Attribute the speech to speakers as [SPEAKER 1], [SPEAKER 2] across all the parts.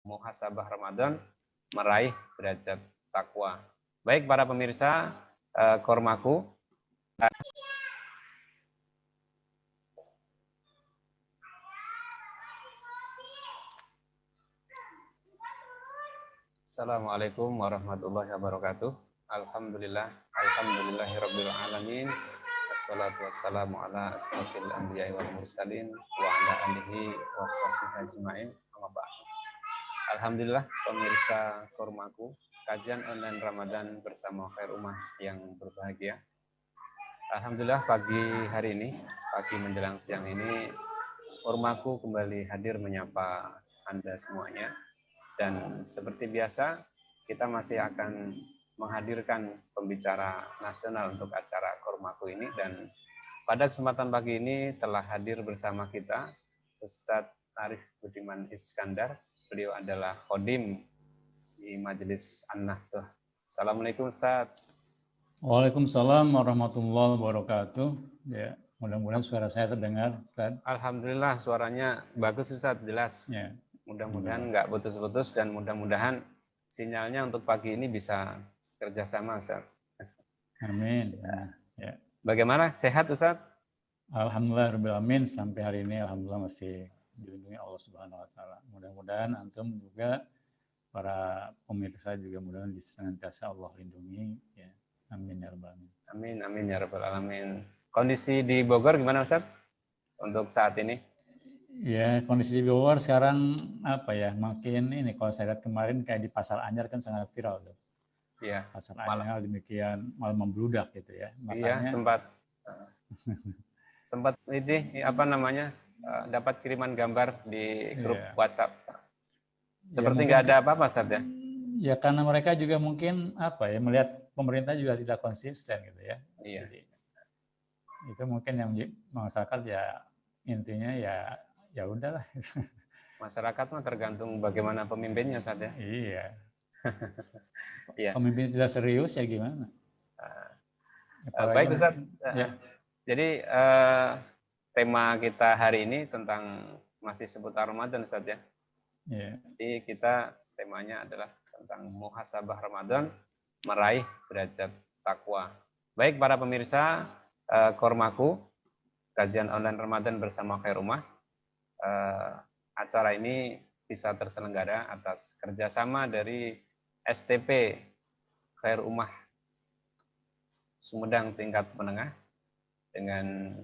[SPEAKER 1] muhasabah Ramadan, meraih derajat takwa. Baik para pemirsa Kormaku, Assalamualaikum warahmatullahi wabarakatuh. Alhamdulillahirabbil alamin. Wassalatu wassalamu ala asrofil anbiya'i wal mursalin wa ala alihi washabbihi ajmain. Amma ba'd. Alhamdulillah pemirsa Kormaku, kajian online Ramadan bersama Khair Ummah yang berbahagia. Alhamdulillah pagi hari ini, pagi menjelang siang ini, Kormaku kembali hadir menyapa Anda semuanya. Dan seperti biasa, kita masih akan menghadirkan pembicara nasional untuk acara Kormaku ini. Dan pada kesempatan pagi ini telah hadir bersama kita Ustadz Arif Budiman Iskandar. Beliau adalah Khodim di Majelis An-Nahdhah. Assalamualaikum Ustadz.
[SPEAKER 2] Waalaikumsalam warahmatullahi wabarakatuh. Ya, mudah-mudahan suara saya terdengar, Ustadz.
[SPEAKER 1] Alhamdulillah suaranya bagus Ustadz, jelas. Ya. Mudah-mudahan nggak putus-putus dan mudah-mudahan sinyalnya untuk pagi ini bisa kerjasama, Ustaz.
[SPEAKER 2] Amin. Ya.
[SPEAKER 1] Bagaimana? Sehat, Ustaz?
[SPEAKER 2] Alhamdulillahirrahmanirrahim. Sampai hari ini Alhamdulillah masih dilindungi Allah Subhanahu Wa Taala. Mudah-mudahan antum juga para pemirsa juga mudah-mudahan senantiasa Allah lindungi. Ya. Amin ya rabbal alamin.
[SPEAKER 1] Amin, amin ya rabbal alamin. Kondisi di Bogor gimana, Ustaz? Untuk saat ini?
[SPEAKER 2] Ya, kondisi di Bogor sekarang apa ya, makin ini kalau saya lihat kemarin kayak di Pasar Anyar kan sangat viral tuh.
[SPEAKER 1] Iya.
[SPEAKER 2] Pasar Anyar demikian malah membludak gitu ya.
[SPEAKER 1] Makanya, iya, sempat ini apa namanya? Dapat kiriman gambar di grup WhatsApp. Seperti nggak ada apa-apa, Ustaz ya?
[SPEAKER 2] Ya karena mereka juga mungkin apa ya, melihat pemerintah juga tidak konsisten gitu ya.
[SPEAKER 1] Iya.
[SPEAKER 2] Jadi, itu mungkin yang masyarakat ya intinya ya udahlah.
[SPEAKER 1] Masyarakat mah tergantung bagaimana pemimpinnya saja.
[SPEAKER 2] Iya.
[SPEAKER 1] Iya.
[SPEAKER 2] Pemimpin tidak serius ya gimana?
[SPEAKER 1] Baik Ustaz. Ya. Jadi tema kita hari ini tentang masih seputar Ramadan Ustaz ya.
[SPEAKER 2] Iya.
[SPEAKER 1] Jadi kita temanya adalah tentang muhasabah Ramadan, meraih derajat takwa. Baik para pemirsa Kormaku, kajian online Ramadan bersama Khair Ummah. Acara ini bisa terselenggara atas kerjasama dari STP Khair Ummah Sumedang tingkat menengah dengan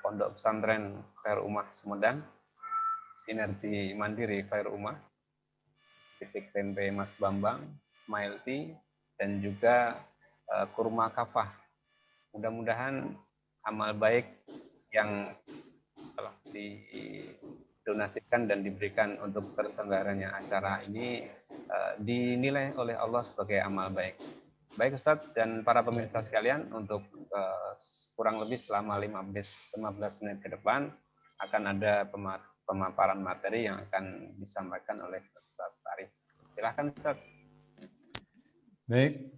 [SPEAKER 1] Pondok Pesantren Khair Ummah Sumedang, Sinergi Mandiri Khair Ummah, Titik Tempe Mas Bambang, Smile Tea, dan juga Kurma Kafah. Mudah-mudahan amal baik yang telah didonasikan dan diberikan untuk terselenggaranya acara ini dinilai oleh Allah sebagai amal baik. Baik Ustadz dan para pemirsa sekalian, untuk kurang lebih selama 15 menit ke depan akan ada pemaparan materi yang akan disampaikan oleh Ustadz Arif. Silahkan Ustadz.
[SPEAKER 2] Baik.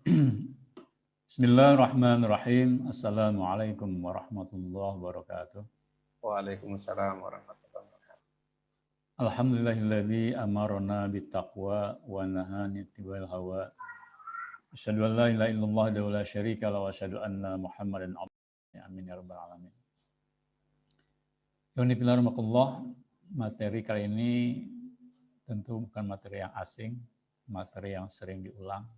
[SPEAKER 2] Bismillahirrahmanirrahim. Assalamualaikum warahmatullahi wabarakatuh.
[SPEAKER 1] Waalaikumsalam warahmatullahi wabarakatuh.
[SPEAKER 2] Alhamdulillahilladzi amarna bittaqwa wa nahana 'anil hawa. Asyhadu an la ilaha illallah wa la syarika lahu wa asyhadu anna Muhammadan abduhu. Amin ya rabbal alamin. Materi kali ini tentu bukan materi yang asing, materi yang sering diulang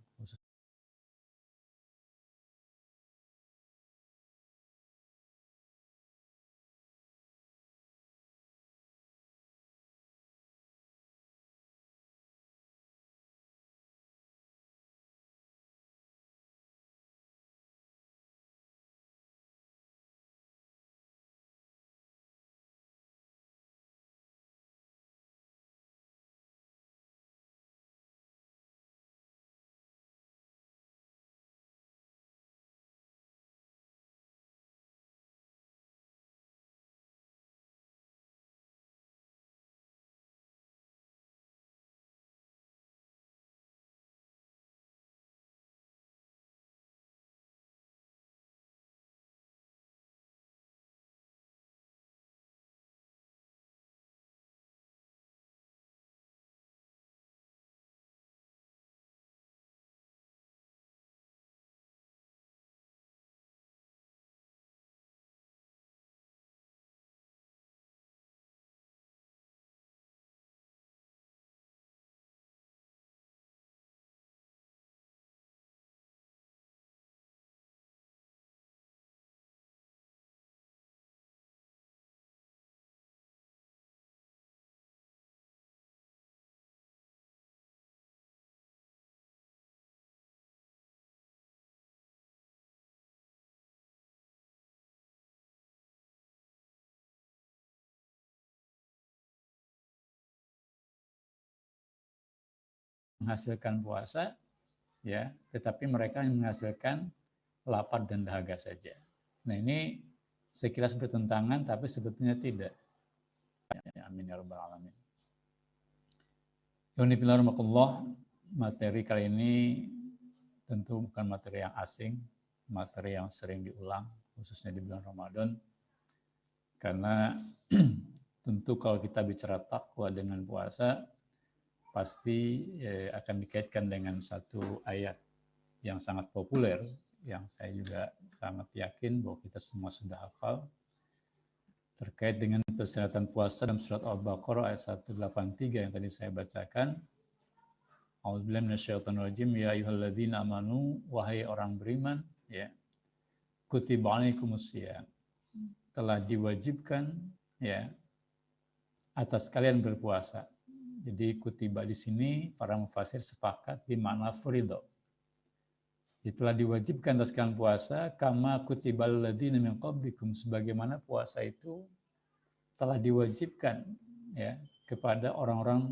[SPEAKER 2] menghasilkan puasa, ya, tetapi mereka yang menghasilkan lapar dan dahaga saja. Nah, ini sekilas bertentangan, tapi sebetulnya tidak. Amin ya rabbal alamin. Yunifillah, materi kali ini tentu bukan materi yang asing, materi yang sering diulang, khususnya di bulan Ramadan. Karena tentu kalau kita bicara takwa dengan puasa, pasti akan dikaitkan dengan satu ayat yang sangat populer, yang saya juga sangat yakin bahwa kita semua sudah hafal, terkait dengan persyaratan puasa dalam surat Al-Baqarah ayat 183 yang tadi saya bacakan. A'udzubillahi minasyaitonirrajim, ya ayyuhalladzina amanu, wahai orang beriman, ya, kutiba alaikumusiyam, telah diwajibkan, ya, atas kalian berpuasa. Jadi kutiba di sini para mufasir sepakat di makna fardhu. Telah diwajibkan atas kalian puasa, kama kutibal ladzina min qablikum, sebagaimana puasa itu telah diwajibkan, ya, kepada orang-orang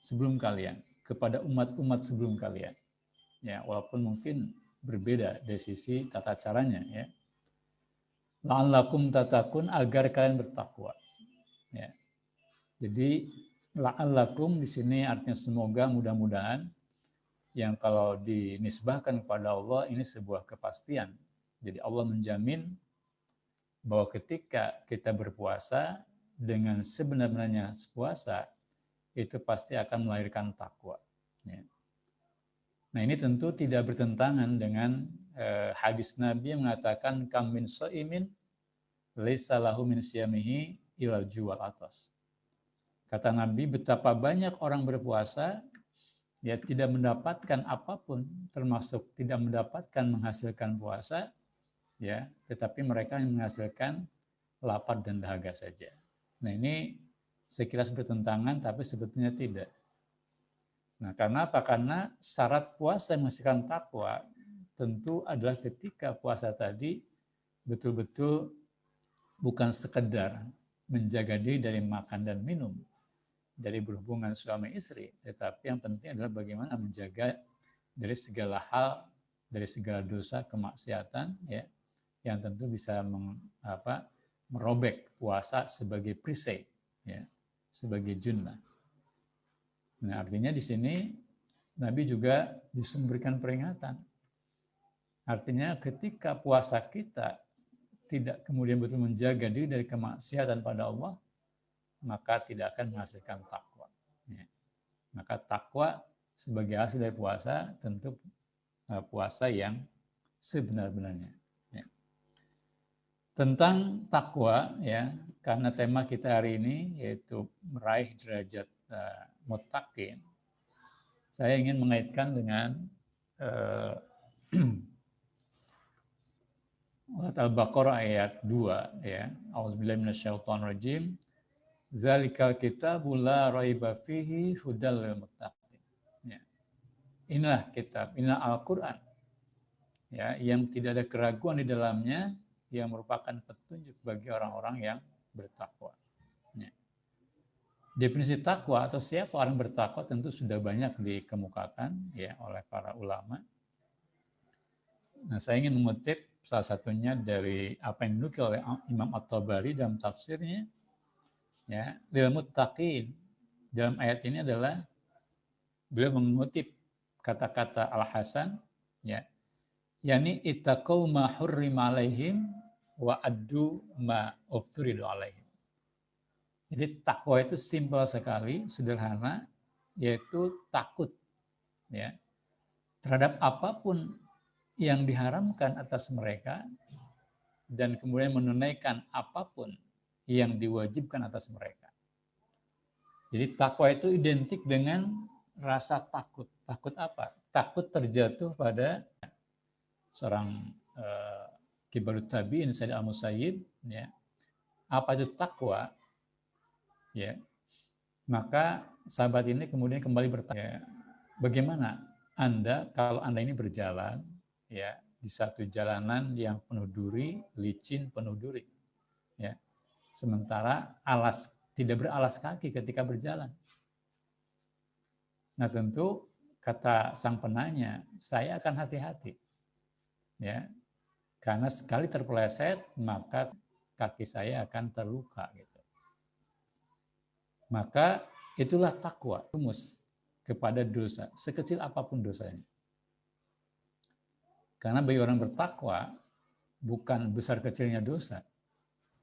[SPEAKER 2] sebelum kalian, kepada umat-umat sebelum kalian. Ya, walaupun mungkin berbeda dari sisi tata caranya, ya. La'allakum tatakun, agar kalian bertakwa. Ya. Jadi la'allakum di sini artinya semoga, mudah-mudahan, yang kalau dinisbahkan kepada Allah ini sebuah kepastian. Jadi Allah menjamin bahwa ketika kita berpuasa dengan sebenar-benarnya puasa, itu pasti akan melahirkan takwa. Ya. Nah, ini tentu tidak bertentangan dengan hadis Nabi yang mengatakan kam min shaimin laisa lahu min siyamihi ilal juwal atas. Kata Nabi, betapa banyak orang berpuasa, dia tidak mendapatkan apapun, termasuk tidak mendapatkan menghasilkan puasa, ya, tetapi mereka yang menghasilkan lapar dan dahaga saja. Nah, ini sekilas bertentangan, tapi sebetulnya tidak. Nah, karena apa? Karena syarat puasa yang menghasilkan takwa tentu adalah ketika puasa tadi betul-betul bukan sekedar menjaga diri dari makan dan minum, dari berhubungan suami istri, tetapi yang penting adalah bagaimana menjaga dari segala hal, dari segala dosa, kemaksiatan, ya, yang tentu bisa merobek puasa sebagai perisai, ya, sebagai junnah. Nah, artinya di sini Nabi juga memberikan peringatan. Artinya ketika puasa kita tidak kemudian betul menjaga diri dari kemaksiatan pada Allah, maka tidak akan menghasilkan takwa. Ya. Maka takwa sebagai hasil dari puasa tentu puasa yang sebenar-benarnya. Ya. Tentang takwa, ya, karena tema kita hari ini yaitu meraih derajat muttaqin, saya ingin mengaitkan dengan Al-Baqarah ayat 2, ya. A'udzubillahi minasyaitonirrajim. Zalikal kitabul la raiba fihi hudal lil muttaqin. Ya. Inilah kitab, inilah Al-Qur'an, ya, yang tidak ada keraguan di dalamnya, yang merupakan petunjuk bagi orang-orang yang bertakwa. Ya. Definisi takwa atau siapa orang bertakwa tentu sudah banyak dikemukakan, ya, oleh para ulama. Nah, saya ingin mengutip salah satunya dari apa yang dinukil oleh Imam At-Tabari dalam tafsirnya, ya, lil muttaqin. Dalam ayat ini adalah beliau mengutip kata-kata Al-Hasan, ya, yakni ittaqau ma hurrima alaihim wa addu ma ufturidu alaihim. Jadi takwa itu simpel sekali, sederhana, yaitu takut, ya, terhadap apapun yang diharamkan atas mereka dan kemudian menunaikan apapun yang diwajibkan atas mereka. Jadi takwa itu identik dengan rasa takut. Takut apa? Takut terjatuh pada seorang kibarut tabi'in Sayyid Al-Musayyib, ya. Apa itu takwa? Ya. Maka sahabat ini kemudian kembali bertanya, bagaimana Anda kalau Anda ini berjalan, ya, di satu jalanan yang penuh duri, licin, penuh duri, ya. Sementara tidak beralas kaki ketika berjalan. Nah tentu kata sang penanya, saya akan hati-hati, ya, karena sekali terpeleset maka kaki saya akan terluka. Gitu. Maka itulah takwa, rumus kepada dosa, sekecil apapun dosanya. Karena bagi orang bertakwa bukan besar kecilnya dosa,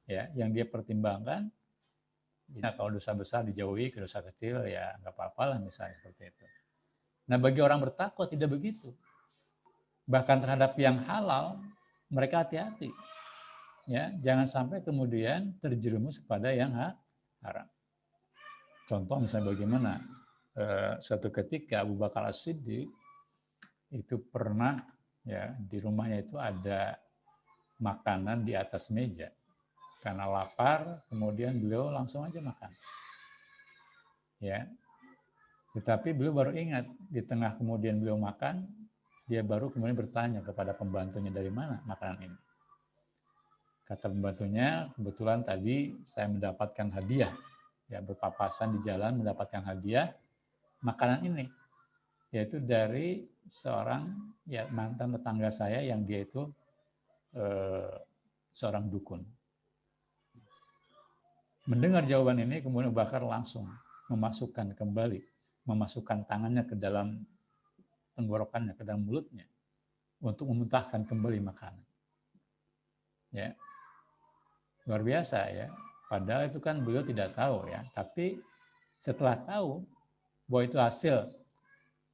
[SPEAKER 2] ya, yang dia pertimbangkan. Ya, kalau dosa besar dijauhi, ke dosa kecil ya nggak apa-apa lah misalnya seperti itu. Nah bagi orang bertakwa tidak begitu. Bahkan terhadap yang halal mereka hati-hati. Ya, jangan sampai kemudian terjerumus kepada yang haram. Contoh misalnya bagaimana suatu ketika Abu Bakar As-Siddiq itu pernah, ya, di rumahnya itu ada makanan di atas meja. Karena lapar, kemudian beliau langsung aja makan. Ya, tetapi beliau baru ingat di tengah kemudian beliau makan, dia baru kemudian bertanya kepada pembantunya, dari mana makanan ini. Kata pembantunya, kebetulan tadi saya mendapatkan hadiah, ya, berpapasan di jalan mendapatkan hadiah makanan ini, yaitu dari seorang, ya, mantan tetangga saya yang dia itu seorang dukun. Mendengar jawaban ini, kemudian Abu Bakar langsung memasukkan tangannya ke dalam tenggorokannya, ke dalam mulutnya, untuk memuntahkan kembali makanan. Ya, luar biasa ya. Padahal itu kan beliau tidak tahu ya. Tapi setelah tahu bahwa itu hasil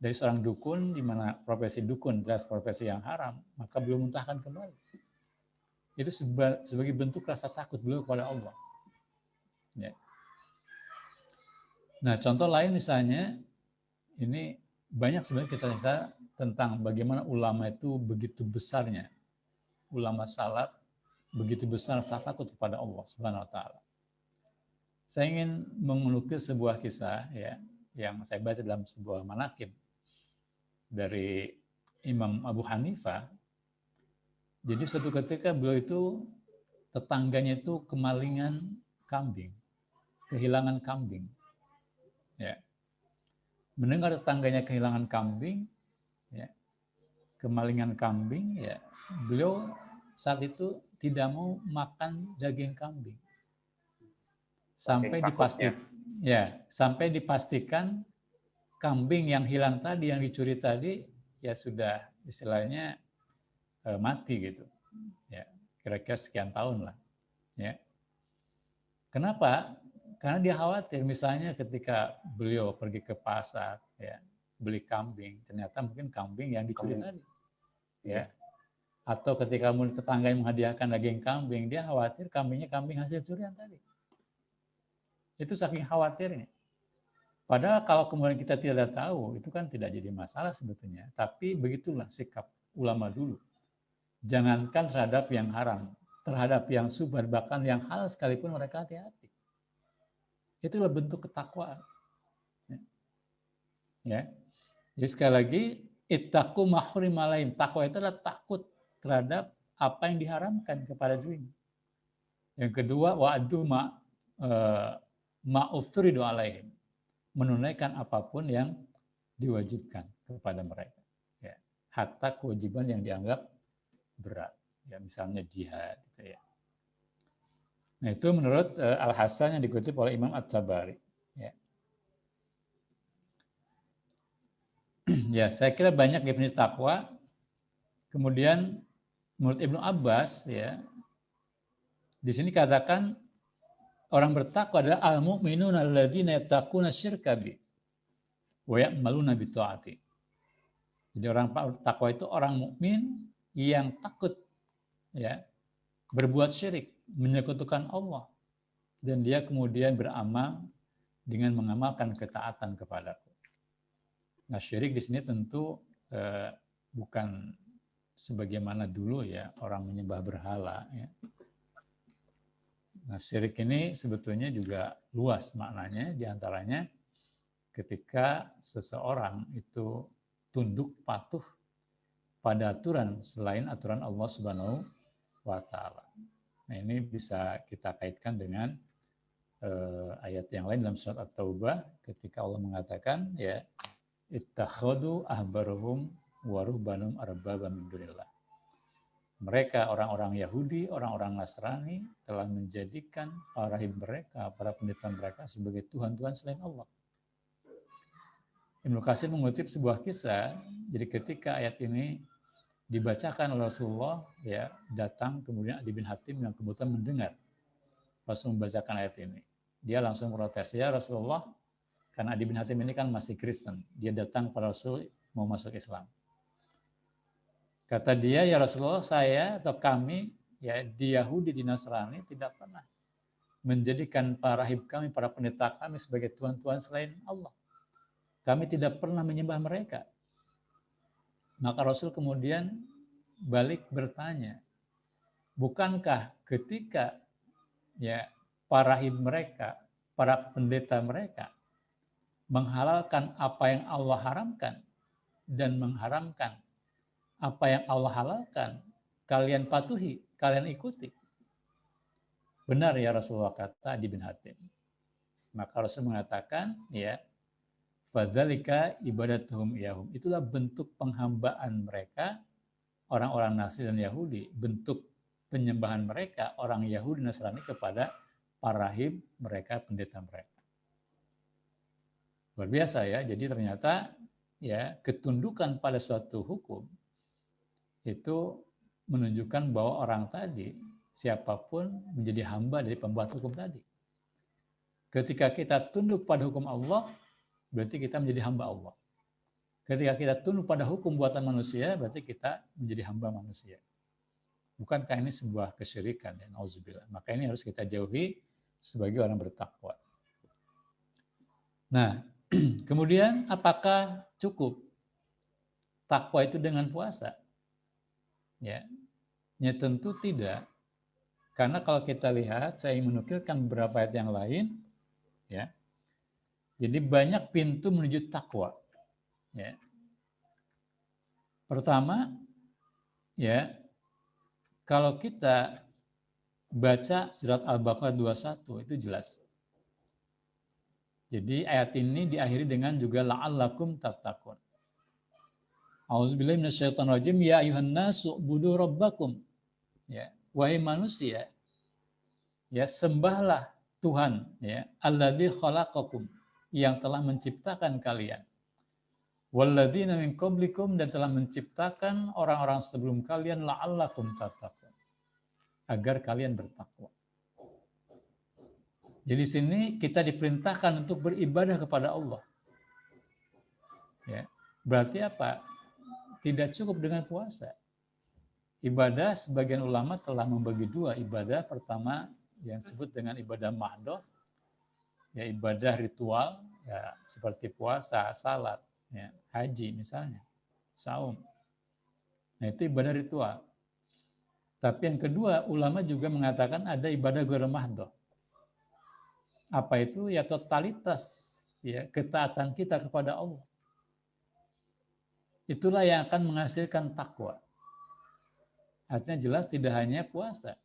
[SPEAKER 2] dari seorang dukun, di mana profesi dukun adalah profesi yang haram, maka beliau muntahkan kembali. Itu sebagai bentuk rasa takut beliau kepada Allah. Ya. Nah, contoh lain misalnya, ini banyak sebenarnya kisah-kisah tentang bagaimana ulama itu begitu besarnya, ulama salaf begitu besar rasa takut kepada Allah Subhanahu wa taala. Saya ingin mengukir sebuah kisah, ya, yang saya baca dalam sebuah manaqib dari Imam Abu Hanifah. Jadi suatu ketika beliau itu, tetangganya itu kemalingan kambing, kehilangan kambing. Ya. Mendengar tetangganya kehilangan kambing, ya, kemalingan kambing, ya, beliau saat itu tidak mau makan daging kambing. Sampai dipastikan kambing yang hilang tadi, yang dicuri tadi, ya sudah istilahnya mati gitu. Ya, kira-kira sekian tahun lah. Ya. Kenapa? Karena dia khawatir misalnya ketika beliau pergi ke pasar, ya, beli kambing, ternyata mungkin kambing yang dicuri tadi. Ya. Atau ketika tetangga yang menghadiahkan daging kambing, dia khawatir kambingnya kambing hasil curian tadi. Itu saking khawatirnya. Padahal kalau kemudian kita tidak tahu, itu kan tidak jadi masalah sebetulnya. Tapi begitulah sikap ulama dulu. Jangankan terhadap yang haram, terhadap yang subhat, bahkan yang halal sekalipun mereka hati-hati. Itulah bentuk ketakwaan. Ya. Jadi sekali lagi, ittaqu mahrim alaihim. Takwa itu adalah takut terhadap apa yang diharamkan kepada dirinya. Yang kedua, wa'adu ma'ufturidu alaihim. Menunaikan apapun yang diwajibkan kepada mereka. Ya. Hatta kewajiban yang dianggap berat. Ya, misalnya jihad. Gitu ya. Nah itu menurut Al-Hasan yang dikutip oleh Imam At-Tabari. Ya. Ya, saya kira banyak definisi takwa. Kemudian menurut Ibnu Abbas, ya, di sini katakan orang bertakwa adalah al-mu'minuna alladzina yattaquna syirka bi wa ya'maluna bi ta'ati. Jadi orang takwa itu orang mukmin yang takut, ya, berbuat syirik, menyekutukan Allah, dan dia kemudian beramal dengan mengamalkan ketaatan kepadaku. Nah, syirik di sini tentu bukan sebagaimana dulu, ya, orang menyembah berhala, ya. Nah, syirik ini sebetulnya juga luas maknanya, diantaranya ketika seseorang itu tunduk patuh pada aturan selain aturan Allah Subhanahu wa taala. Nah, ini bisa kita kaitkan dengan ayat yang lain dalam surat At-Taubah ketika Allah mengatakan, ya, ittakhadhu ahbarahum wa ruhbanahum arbaba min dunillah. Mereka orang-orang Yahudi, orang-orang Nasrani telah menjadikan para rahib mereka, para pendeta mereka sebagai Tuhan-Tuhan selain Allah. Ibnu Katsir mengutip sebuah kisah, jadi ketika ayat ini dibacakan oleh Rasulullah, ya datang kemudian Adi bin Hatim yang kebetulan mendengar Rasul membacakan ayat ini. Dia langsung protes, ya Rasulullah, karena Adi bin Hatim ini kan masih Kristen, dia datang pada Rasul mau masuk Islam. Kata dia, ya Rasulullah, saya atau kami ya di Yahudi, di Nasrani tidak pernah menjadikan para rahib kami, para pendeta kami sebagai Tuhan-Tuhan selain Allah. Kami tidak pernah menyembah mereka. Maka Rasul kemudian balik bertanya, bukankah ketika ya para rahib mereka, para pendeta mereka menghalalkan apa yang Allah haramkan dan mengharamkan apa yang Allah halalkan, kalian patuhi, kalian ikuti. Benar ya Rasulullah, kata Adi bin Hatim. Maka Rasul mengatakan, ya, fadzalika ibadatuhum iyahum. Itulah bentuk penghambaan mereka, orang-orang Nasrani dan Yahudi, bentuk penyembahan mereka, orang Yahudi dan Nasrani kepada para rahib mereka, pendeta mereka. Luar biasa ya, jadi ternyata ya ketundukan pada suatu hukum itu menunjukkan bahwa orang tadi, siapapun menjadi hamba dari pembuat hukum tadi. Ketika kita tunduk pada hukum Allah, berarti kita menjadi hamba Allah. Ketika kita tunduk pada hukum buatan manusia, berarti kita menjadi hamba manusia. Bukankah ini sebuah kesyirikan? Ya, nauzubillah. Maka ini harus kita jauhi sebagai orang bertakwa. Nah, kemudian apakah cukup takwa itu dengan puasa? Ya, tentu tidak. Karena kalau kita lihat, saya ingin menukilkan beberapa ayat yang lain, ya. Jadi banyak pintu menuju takwa. Ya. Pertama, ya, kalau kita baca surat Al-Baqarah 21 itu jelas. Jadi ayat ini diakhiri dengan juga la'allakum tattaqun. A'udzubillahi minasyaitonirrajim, ya ayuhan nasu ubudu rabbakum. Ya, wahai manusia, ya sembahlah Tuhan, ya, alladzi khalaqakum, yang telah menciptakan kalian. Walladzina min qablikum, dan telah menciptakan orang-orang sebelum kalian, la'allakum tattaqun, agar kalian bertakwa. Jadi sini kita diperintahkan untuk beribadah kepada Allah. Ya, berarti apa? Tidak cukup dengan puasa. Ibadah, sebagian ulama telah membagi dua ibadah. Pertama yang disebut dengan ibadah mahdoh, ya ibadah ritual, ya seperti puasa, salat, ya, haji misalnya, saum. Nah itu ibadah ritual. Tapi yang kedua, ulama juga mengatakan ada ibadah ghairu mahdoh. Apa itu? Ya totalitas, ya ketaatan kita kepada Allah. Itulah yang akan menghasilkan takwa. Artinya jelas tidak hanya puasa.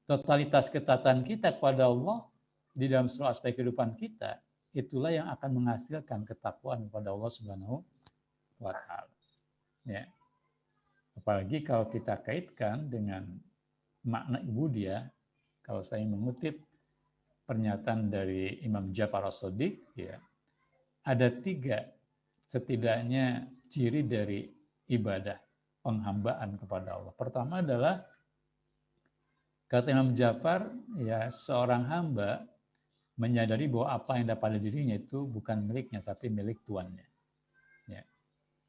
[SPEAKER 2] Totalitas ketaatan kita kepada Allah di dalam seluruh aspek kehidupan kita, itulah yang akan menghasilkan ketakwaan kepada Allah Subhanahu wa Ta'ala. Ya. Apalagi kalau kita kaitkan dengan makna ubudiyah, kalau saya mengutip pernyataan dari Imam Ja'far As-Shadiq, ya, ada 3 setidaknya ciri dari ibadah penghambaan kepada Allah. Pertama adalah, kata Imam Ja'far, ya seorang hamba menyadari bahwa apa yang ada pada dirinya itu bukan miliknya, tapi milik tuannya. Ya.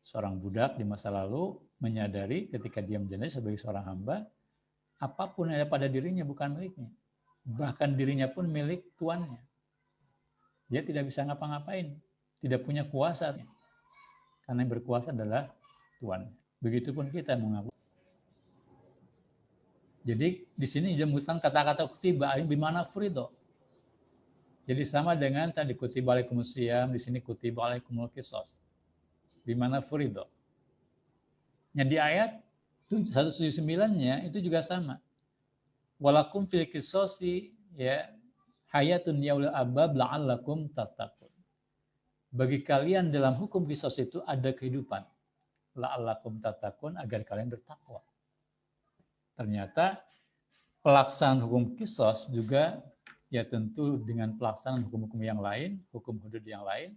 [SPEAKER 2] Seorang budak di masa lalu menyadari ketika dia menjadi sebagai seorang hamba, apapun yang ada pada dirinya bukan miliknya. Bahkan dirinya pun milik tuannya. Dia tidak bisa ngapa-ngapain, tidak punya kuasa. Karena yang berkuasa adalah Tuhan. Begitupun kita mengaku. Jadi di sini disebutkan kata-kata kutiba bimana furido. Jadi sama dengan tadi kutiba alaikumus syiyam, di sini kutiba alaikumul qisas. Bimana furido. Nah di ayat 179-nya itu juga sama. Walakum fil qisasi ya hayatun yaulil albab la'allakum tattaqun. bagi kalian dalam hukum kisos itu ada kehidupan. La'allakum tattaqun, agar kalian bertakwa. Ternyata pelaksanaan hukum kisos juga ya tentu dengan pelaksanaan hukum-hukum yang lain, hukum hudud yang lain,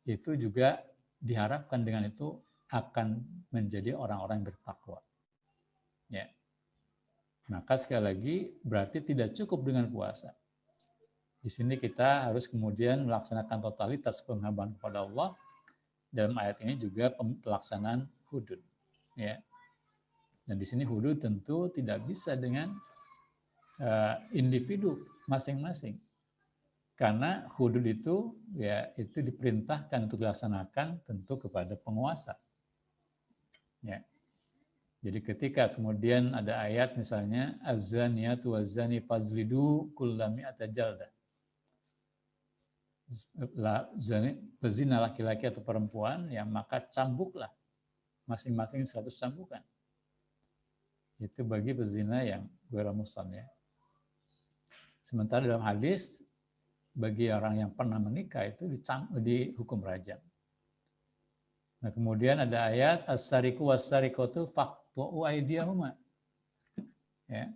[SPEAKER 2] itu juga diharapkan dengan itu akan menjadi orang-orang yang bertakwa. Ya. Maka sekali lagi berarti tidak cukup dengan puasa. Di sini kita harus kemudian melaksanakan totalitas penghambahan kepada Allah. Dalam ayat ini juga pelaksanaan hudud. Ya. Dan di sini hudud tentu tidak bisa dengan individu masing-masing. Karena hudud itu ya itu diperintahkan untuk dilaksanakan tentu kepada penguasa. Ya. Jadi ketika kemudian ada ayat misalnya az-zaniyatu waz-zani fazlidu kullami'ata jaldah. Pezina laki-laki atau perempuan, ya maka cambuklah masing-masing 100 cambukan. Itu bagi pezina yang ghairu muhsan ya. Sementara dalam hadis bagi orang yang pernah menikah itu dihukum rajam. Nah, kemudian ada ayat as-sariqu was-sariqatu faqtu'u aydiyahuma. Ya.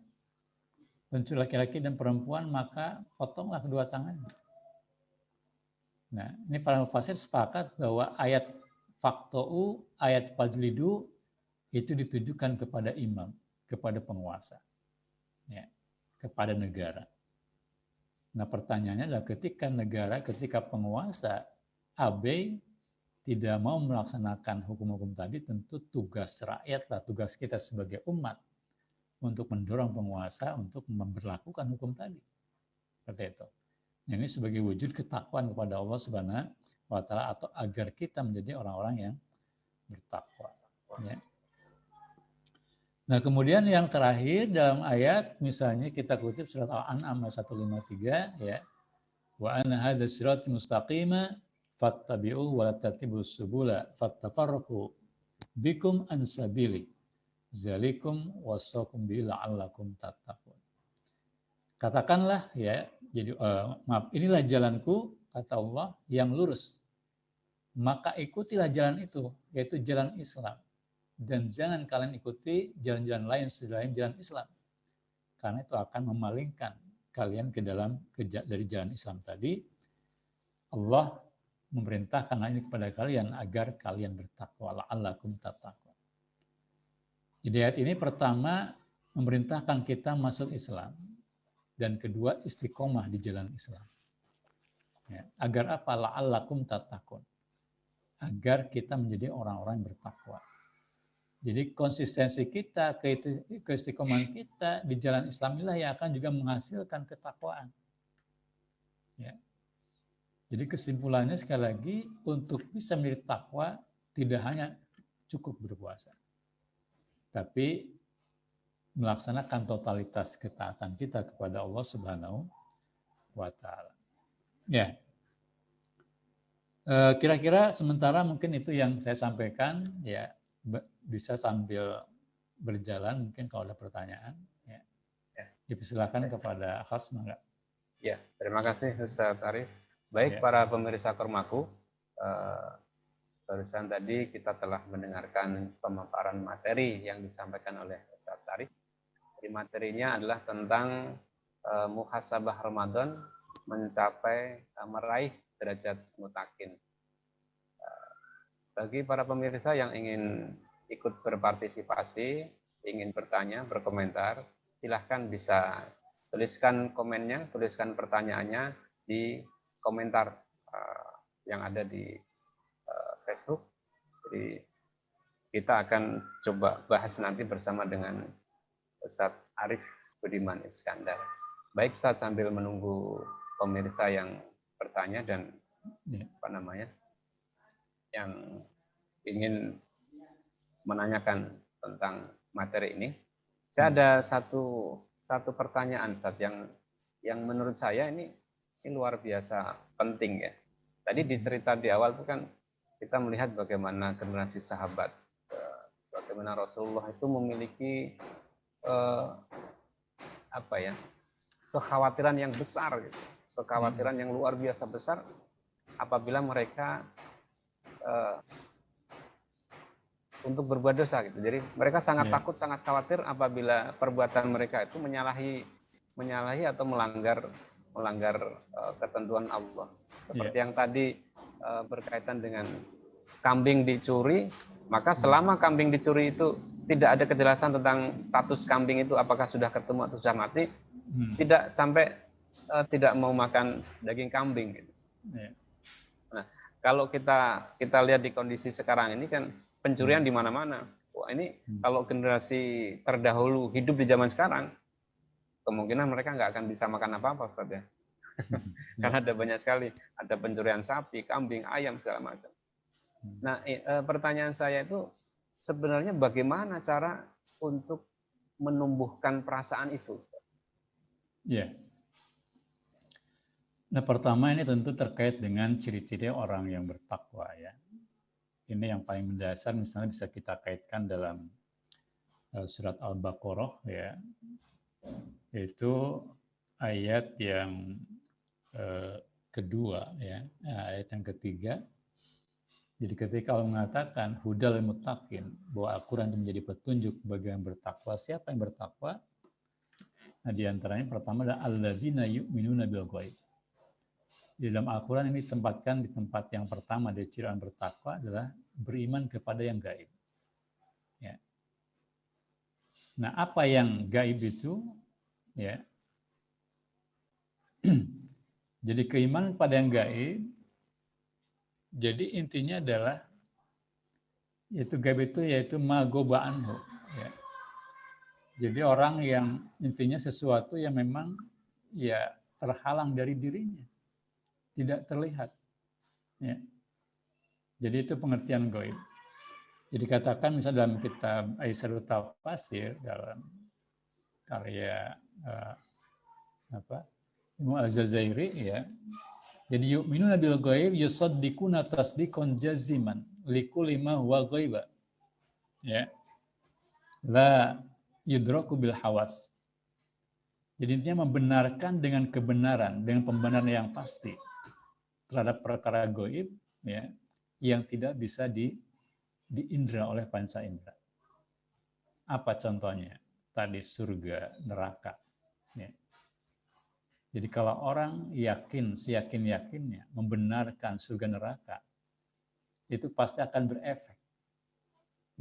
[SPEAKER 2] Pencuri laki-laki dan perempuan maka potonglah kedua tangannya. Nah, ini para mufassir sepakat bahwa ayat faqtu'u, ayat fajlidu itu ditujukan kepada imam, kepada penguasa. Ya, kepada negara. Nah, pertanyaannya adalah ketika penguasa abai tidak mau melaksanakan hukum-hukum tadi, tentu tugas rakyatlah, tugas kita sebagai umat untuk mendorong penguasa untuk memberlakukan hukum tadi. Seperti itu. Nah, ini sebagai wujud ketakwaan kepada Allah Subhanahu wa Ta'ala atau agar kita menjadi orang-orang yang bertakwa. Ya. Nah, kemudian yang terakhir dalam ayat misalnya kita kutip surat Al-An'am 153 ya. Wa anna hadzal sirati mustaqima fattabi'uhu wa la tattabi'us subula fattafarraqu bikum an sabili zalikum wasaqum bihi la'allakum tattaqun. Katakanlah ya, jadi maaf, inilah jalanku kata Allah yang lurus. Maka ikutilah jalan itu, yaitu jalan Islam. Dan jangan kalian ikuti jalan-jalan lain selain jalan Islam. Karena itu akan memalingkan kalian dari jalan Islam tadi. Allah memerintahkan hal ini kepada kalian agar kalian bertakwa. La'allakum tattaqun. Jadi ayat ini pertama memerintahkan kita masuk Islam. Dan kedua istiqomah di jalan Islam. Ya, agar apa? La'allakum tattaqun. Agar kita menjadi orang-orang yang bertakwa. Jadi konsistensi kita, keistiqomahan kita di jalan Islam inilah yang akan juga menghasilkan ketakwaan. Ya. Jadi kesimpulannya sekali lagi, untuk bisa menjadi takwa tidak hanya cukup berpuasa, tapi melaksanakan totalitas ketaatan kita kepada Allah Subhanahu wa Ta'ala. Ya. Kira-kira sementara mungkin itu yang saya sampaikan, ya bisa sambil berjalan mungkin kalau ada pertanyaan, ya. Dipersilakan kepada Khas, enggak?
[SPEAKER 1] Ya, terima kasih Ustaz Arif. Baik,
[SPEAKER 2] Ya.
[SPEAKER 1] para pemirsa Kormaku, barusan tadi kita telah mendengarkan pemaparan materi yang disampaikan oleh Ustaz Arif. Jadi materinya adalah tentang muhasabah Ramadan mencapai meraih derajat mutakin. Bagi para pemirsa yang ingin ikut berpartisipasi, ingin bertanya, berkomentar, silahkan bisa tuliskan komennya, tuliskan pertanyaannya di komentar yang ada di Facebook. Jadi kita akan coba bahas nanti bersama dengan Ustadz Arif Budiman Iskandar. Baik, Ustadz, sambil menunggu pemirsa yang bertanya dan yang ingin menanyakan tentang materi ini, saya ada satu pertanyaan, Ustadz, yang menurut saya ini luar biasa penting ya. Tadi di cerita di awal itu kan kita melihat bagaimana generasi sahabat, bagaimana Rasulullah itu memiliki kekhawatiran yang besar, gitu. Kekhawatiran yang luar biasa besar apabila mereka untuk berbuat dosa gitu. Jadi mereka sangat takut, sangat khawatir apabila perbuatan mereka itu menyalahi atau melanggar ketentuan Allah. Seperti yang tadi berkaitan dengan kambing dicuri, maka selama kambing dicuri itu tidak ada kejelasan tentang status kambing itu apakah sudah ketemu atau sudah mati, tidak sampai tidak mau makan daging kambing gitu. Nah, kalau kita lihat di kondisi sekarang ini kan pencurian di mana-mana. Wah, ini kalau generasi terdahulu hidup di zaman sekarang, kemungkinan mereka nggak akan bisa makan apa-apa, Ustaz ya. Karena ada banyak sekali, ada pencurian sapi, kambing, ayam, segala macam. Nah, pertanyaan saya itu sebenarnya bagaimana cara untuk menumbuhkan perasaan itu?
[SPEAKER 2] Ya. Nah, pertama ini tentu terkait dengan ciri-ciri orang yang bertakwa ya. Ini yang paling mendasar, misalnya bisa kita kaitkan dalam surat Al-Baqarah ya, yaitu ayat yang kedua ya, ayat yang ketiga. Jadi ketika Allah mengatakan hudal muttaqin, bahwa Al-Quran itu menjadi petunjuk bagi yang bertakwa. Siapa yang bertakwa? Nah, di antaranya pertama adalah alladzina yu'minuna bil ghaib. Di dalam Al-Quran ini ditempatkan di tempat yang pertama dari ciri orang bertakwa adalah beriman kepada yang gaib. Ya. Nah, apa yang gaib itu? Ya. Jadi keimanan pada yang gaib. Jadi intinya adalah yaitu gaib itu yaitu magoba anhu. Ya. Jadi orang yang intinya sesuatu yang memang ya terhalang dari dirinya. Tidak terlihat. Ya. Jadi itu pengertian gaib. Jadi katakan misalnya dalam kitab Aisyarut Tafsir dalam karya Imam Al-Jazairi ya. Jadi yu'minuna bil ghaib yusaddiquna tasdiqan jaziman likulli ma huwa ghaiba. Ya. La yudraku bil hawas. Jadi intinya membenarkan dengan kebenaran, dengan pembenaran yang pasti terhadap perkara gaib ya, yang tidak bisa diindra oleh panca indera. Apa contohnya? Tadi surga, neraka. Ya. Jadi kalau orang yakin, seyakin-yakinnya membenarkan surga neraka, itu pasti akan berefek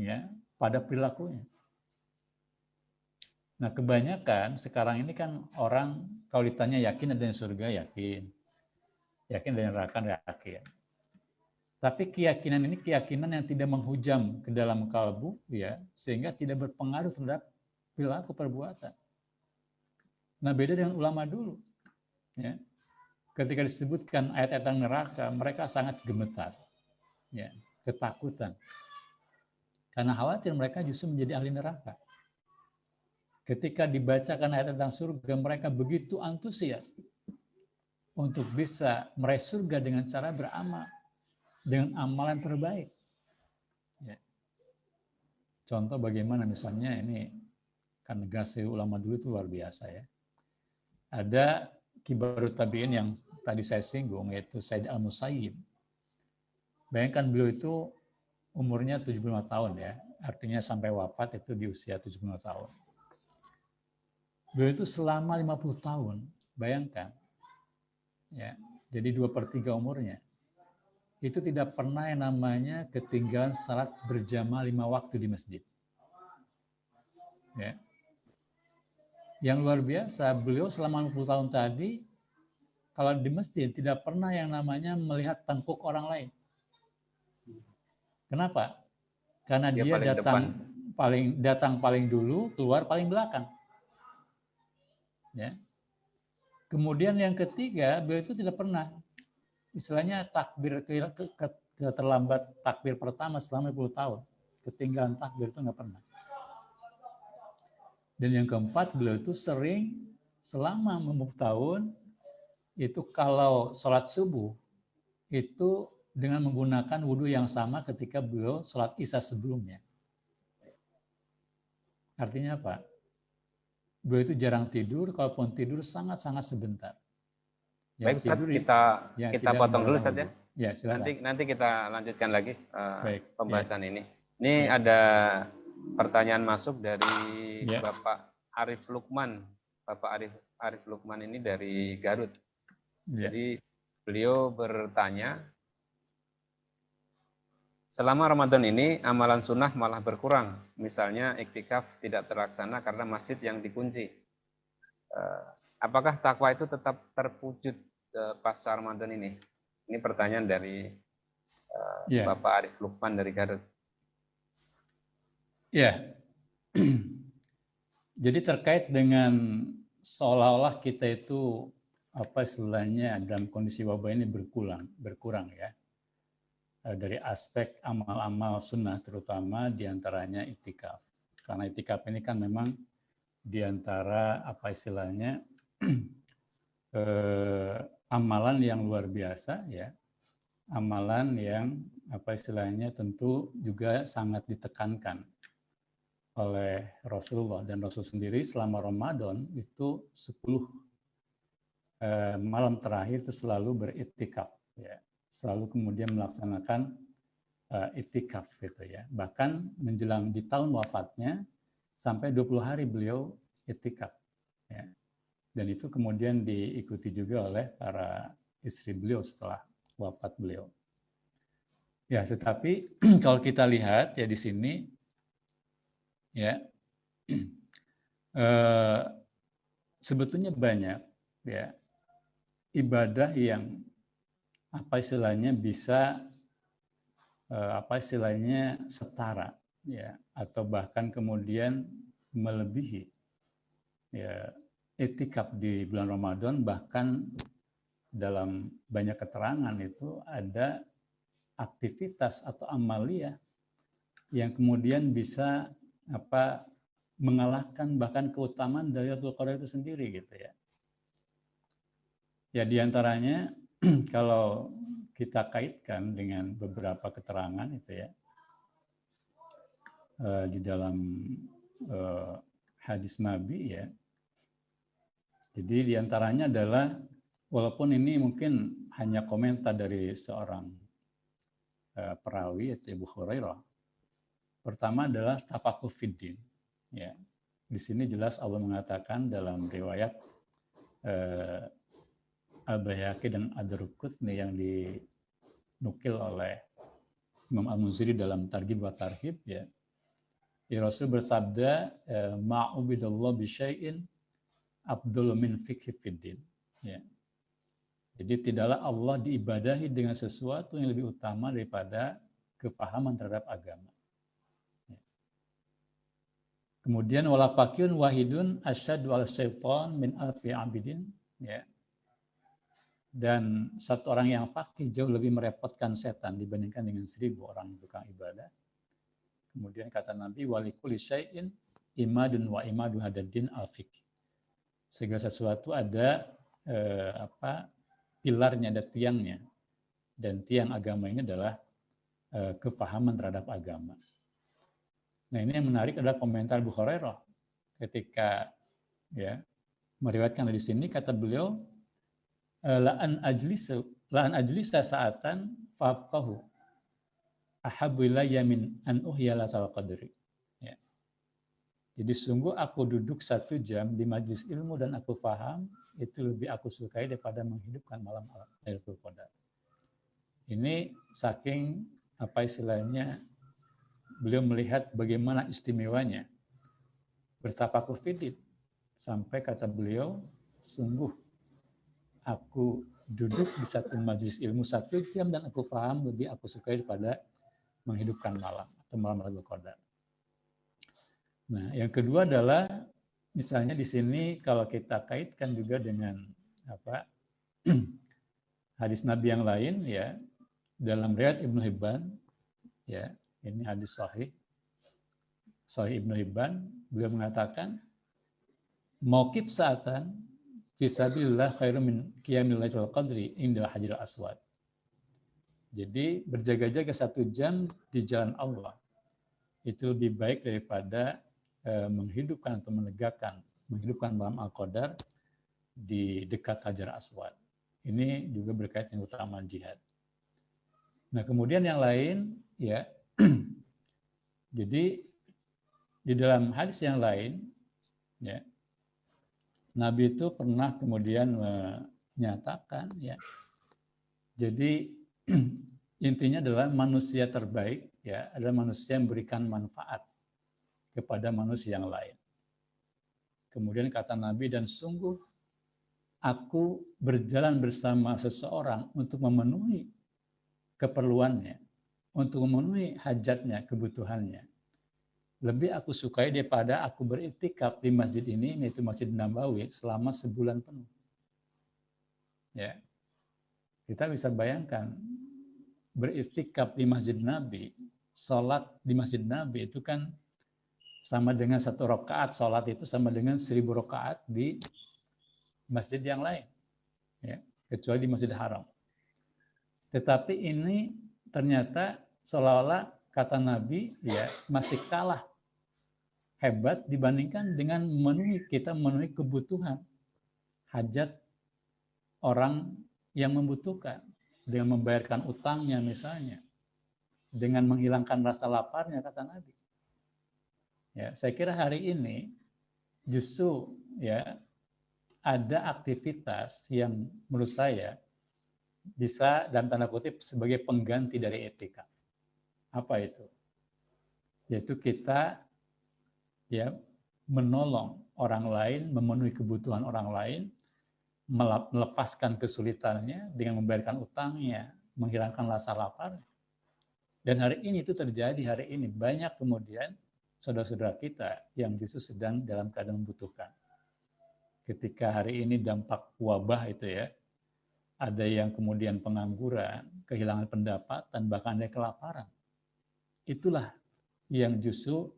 [SPEAKER 2] ya pada perilakunya. Nah, kebanyakan sekarang ini kan orang kalau ditanya yakin ada yang surga, yakin. Yakin ada yang neraka, yakin. Tapi keyakinan ini keyakinan yang tidak menghujam ke dalam kalbu ya, sehingga tidak berpengaruh terhadap perilaku perbuatan. Nah, beda dengan ulama dulu. Ya. Ketika disebutkan ayat-ayat tentang neraka, mereka sangat gemetar. Ya, ketakutan. Karena khawatir mereka justru menjadi ahli neraka. Ketika dibacakan ayat tentang surga, mereka begitu antusias untuk bisa meraih surga dengan cara beramal, dengan amalan terbaik. Ya. Contoh bagaimana misalnya ini, kan generasi ulama dulu itu luar biasa ya. Ada kibarut tabi'in yang tadi saya singgung, yaitu Said Al-Musayyib. Bayangkan beliau itu umurnya 75 tahun ya, artinya sampai wafat itu di usia 75 tahun. Beliau itu selama 50 tahun, bayangkan. Ya, jadi 2/3 umurnya. Itu tidak pernah yang namanya ketinggalan salat berjamaah 5 waktu di masjid. Ya. Yang luar biasa, beliau selama 50 tahun tadi, kalau di masjid tidak pernah yang namanya melihat tengkuk orang lain. Kenapa? Karena dia datang paling dulu, keluar paling belakang. Ya. Kemudian yang ketiga, beliau itu tidak pernah istilahnya takbir terlambat takbir pertama selama 10 tahun. Ketinggalan takbir itu nggak pernah. Dan yang keempat, beliau itu sering selama 50 tahun itu kalau sholat subuh itu dengan menggunakan wudhu yang sama ketika beliau sholat isya sebelumnya. Artinya apa? Beliau itu jarang tidur, kalaupun tidur sangat-sangat sebentar.
[SPEAKER 1] Baik Ustaz, kita potong dulu Ustaz ya.
[SPEAKER 2] Ya, silakan.
[SPEAKER 1] Nanti kita lanjutkan lagi
[SPEAKER 2] Baik.
[SPEAKER 1] pembahasan ini. Ini
[SPEAKER 2] Ya.
[SPEAKER 1] ada pertanyaan masuk dari
[SPEAKER 2] Ya.
[SPEAKER 1] Bapak Arif Lukman. Bapak Arif Lukman ini dari Garut.
[SPEAKER 2] Ya.
[SPEAKER 1] Jadi beliau bertanya, selama Ramadan ini amalan sunnah malah berkurang. Misalnya iktikaf tidak terlaksana karena masjid yang dikunci. Apakah takwa itu tetap terwujud pasca Ramadan ini? Ini pertanyaan dari
[SPEAKER 2] Ya.
[SPEAKER 1] Bapak Arif Lukman dari Garut.
[SPEAKER 2] Ya. Jadi terkait dengan seolah-olah kita itu apa istilahnya dalam kondisi wabah ini berkurang ya. Dari aspek amal-amal sunnah terutama diantaranya iktikaf. Karena iktikaf ini kan memang diantara apa istilahnya amalan yang luar biasa ya, amalan yang apa istilahnya tentu juga sangat ditekankan oleh Rasulullah, dan Rasul sendiri selama Ramadan itu 10 malam terakhir itu selalu beriktikaf ya, selalu kemudian melaksanakan iktikaf gitu ya. Bahkan menjelang di tahun wafatnya sampai 20 hari beliau iktikaf ya. Dan itu kemudian diikuti juga oleh para istri beliau setelah wafat beliau. Ya, tetapi kalau kita lihat ya di sini ya sebetulnya banyak ya ibadah yang apa istilahnya bisa apa istilahnya setara ya, atau bahkan kemudian melebihi ya iktikaf di bulan Ramadan. Bahkan dalam banyak keterangan itu ada aktivitas atau amalia yang kemudian bisa apa mengalahkan bahkan keutamaan dari Lailatul Qadar itu sendiri gitu ya. Ya diantaranya kalau kita kaitkan dengan beberapa keterangan itu ya di dalam hadis Nabi ya. Jadi diantaranya adalah, walaupun ini mungkin hanya komentar dari seorang perawi yaitu Abu Hurairah. Pertama adalah tafaqquh fiddin. Ya. Di sini jelas Allah mengatakan dalam riwayat Al-Baihaqi dan Ad-Darqutni yang dinukil oleh Imam Al-Muziri dalam Targhib wa Tarhib ya. Rasul bersabda, ma'ubidallah bisyai'in abdul min fikhi fiddin. Ya. Jadi tidaklah Allah diibadahi dengan sesuatu yang lebih utama daripada kepahaman terhadap agama. Ya. Kemudian wala faqihun wahidun asyaddu al syaitan min alfi abidin. Ya. Dan satu orang yang faqih jauh lebih merepotkan setan dibandingkan dengan 1000 orang tukang ibadah. Kemudian kata Nabi, walikuli syai'in imadun wa imadu hadaddin al-fiqh. Segala sesuatu ada pilarnya, ada tiangnya. Dan tiang agama ini adalah kepahaman terhadap agama. Nah, ini yang menarik adalah komentar Abu Hurairah ketika ya meriwayatkan di sini, kata beliau, la'an ajlisa sa'atan fa'afqahu ahabbu ilayya min an uhya lailatul qadri. Ya. Jadi sungguh aku duduk 1 jam di majelis ilmu dan aku paham, itu lebih aku sukai daripada menghidupkan malam Lailatul Qadar. Ini saking apa istilahnya beliau melihat bagaimana istimewanya bertafaqquh fiddin, sampai kata beliau, sungguh aku duduk di satu majelis ilmu 1 jam dan aku paham, lebih aku sukai daripada menghidupkan malam atau malam Lailatul Qadar. Nah, yang kedua adalah misalnya di sini kalau kita kaitkan juga dengan apa hadis Nabi yang lain ya, dalam riwayat Ibnu Hibban ya, ini hadis sahih Ibnu Hibban, beliau mengatakan mauqif sa'atan fi sabilillah khairum min qiyamil lailatul qadri indal hajaril aswad. Jadi berjaga-jaga 1 jam di jalan Allah itu lebih baik daripada menghidupkan atau menghidupkan malam Al-Qadar di dekat Hajar Aswad. Ini juga berkaitan dengan keutamaan jihad. Nah, kemudian yang lain, ya, jadi di dalam hadis yang lain, ya, Nabi itu pernah kemudian menyatakan, ya, jadi intinya adalah manusia terbaik, ya, adalah manusia yang memberikan manfaat kepada manusia yang lain. Kemudian kata Nabi, dan sungguh aku berjalan bersama seseorang untuk memenuhi keperluannya, untuk memenuhi hajatnya, kebutuhannya. Lebih aku sukai daripada aku beriktikaf di masjid ini, yaitu Masjid Nabawi, selama sebulan penuh. Ya, kita bisa bayangkan beriktikaf di Masjid Nabi, sholat di Masjid Nabi itu kan sama dengan 1 rakaat, sholat itu sama dengan 1000 rakaat di masjid yang lain, ya, kecuali di Masjid Haram. Tetapi ini ternyata seolah-olah kata Nabi, ya, masih kalah hebat dibandingkan dengan memenuhi kebutuhan hajat orang yang membutuhkan dengan membayarkan utangnya misalnya, dengan menghilangkan rasa laparnya kata Nabi. Ya, saya kira hari ini justru, ya, ada aktivitas yang menurut saya bisa dalam tanda kutip sebagai pengganti dari etika. Apa itu? Yaitu kita, ya, menolong orang lain, memenuhi kebutuhan orang lain, melepaskan kesulitannya dengan membayarkan utangnya, menghilangkan rasa lapar. Dan hari ini itu terjadi, hari ini banyak kemudian saudara-saudara kita yang justru sedang dalam keadaan membutuhkan. Ketika hari ini dampak wabah itu, ya, ada yang kemudian pengangguran, kehilangan pendapatan, bahkan ada kelaparan. Itulah yang justru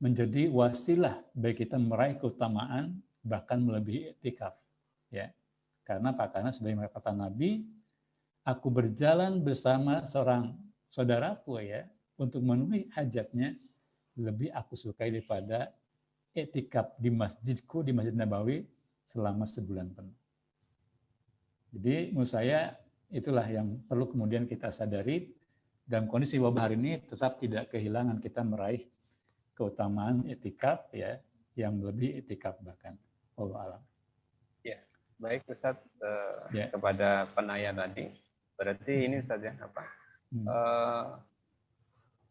[SPEAKER 2] menjadi wasilah bagi kita meraih keutamaan bahkan melebihi iktikaf, ya. Karena apa? Karena sebagaimana kata Nabi, aku berjalan bersama seorang saudaraku, ya, untuk memenuhi hajatnya, lebih aku sukai daripada iktikaf di masjidku di Masjid Nabawi selama sebulan penuh. Jadi menurut saya itulah yang perlu kemudian kita sadari dalam kondisi wabah hari ini, tetap tidak kehilangan kita meraih keutamaan iktikaf, ya, yang lebih iktikaf bahkan. Wallahu a'lam.
[SPEAKER 1] Ya, baik Ustadz,
[SPEAKER 2] Ya.
[SPEAKER 1] kepada penanya tadi. Berarti ini saja apa?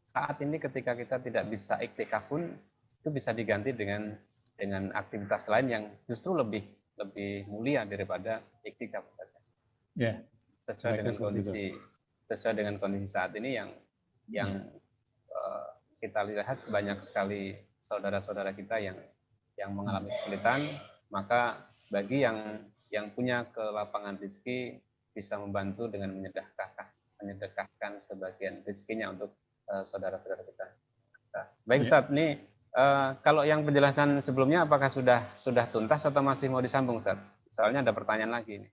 [SPEAKER 1] Saat ini ketika kita tidak bisa iktikaf pun itu bisa diganti dengan aktivitas lain yang justru lebih mulia daripada iktikaf saja.
[SPEAKER 2] Ya.
[SPEAKER 1] Sesuai dengan kondisi saat ini yang kita lihat banyak sekali saudara-saudara kita yang mengalami kesulitan, maka bagi yang punya kelapangan rezeki bisa membantu dengan menyedekahkan sebagian rezekinya untuk saudara-saudara kita. Nah, baik Ustaz, ini kalau yang penjelasan sebelumnya apakah sudah tuntas atau masih mau disambung Ustaz? Soalnya ada pertanyaan lagi ini.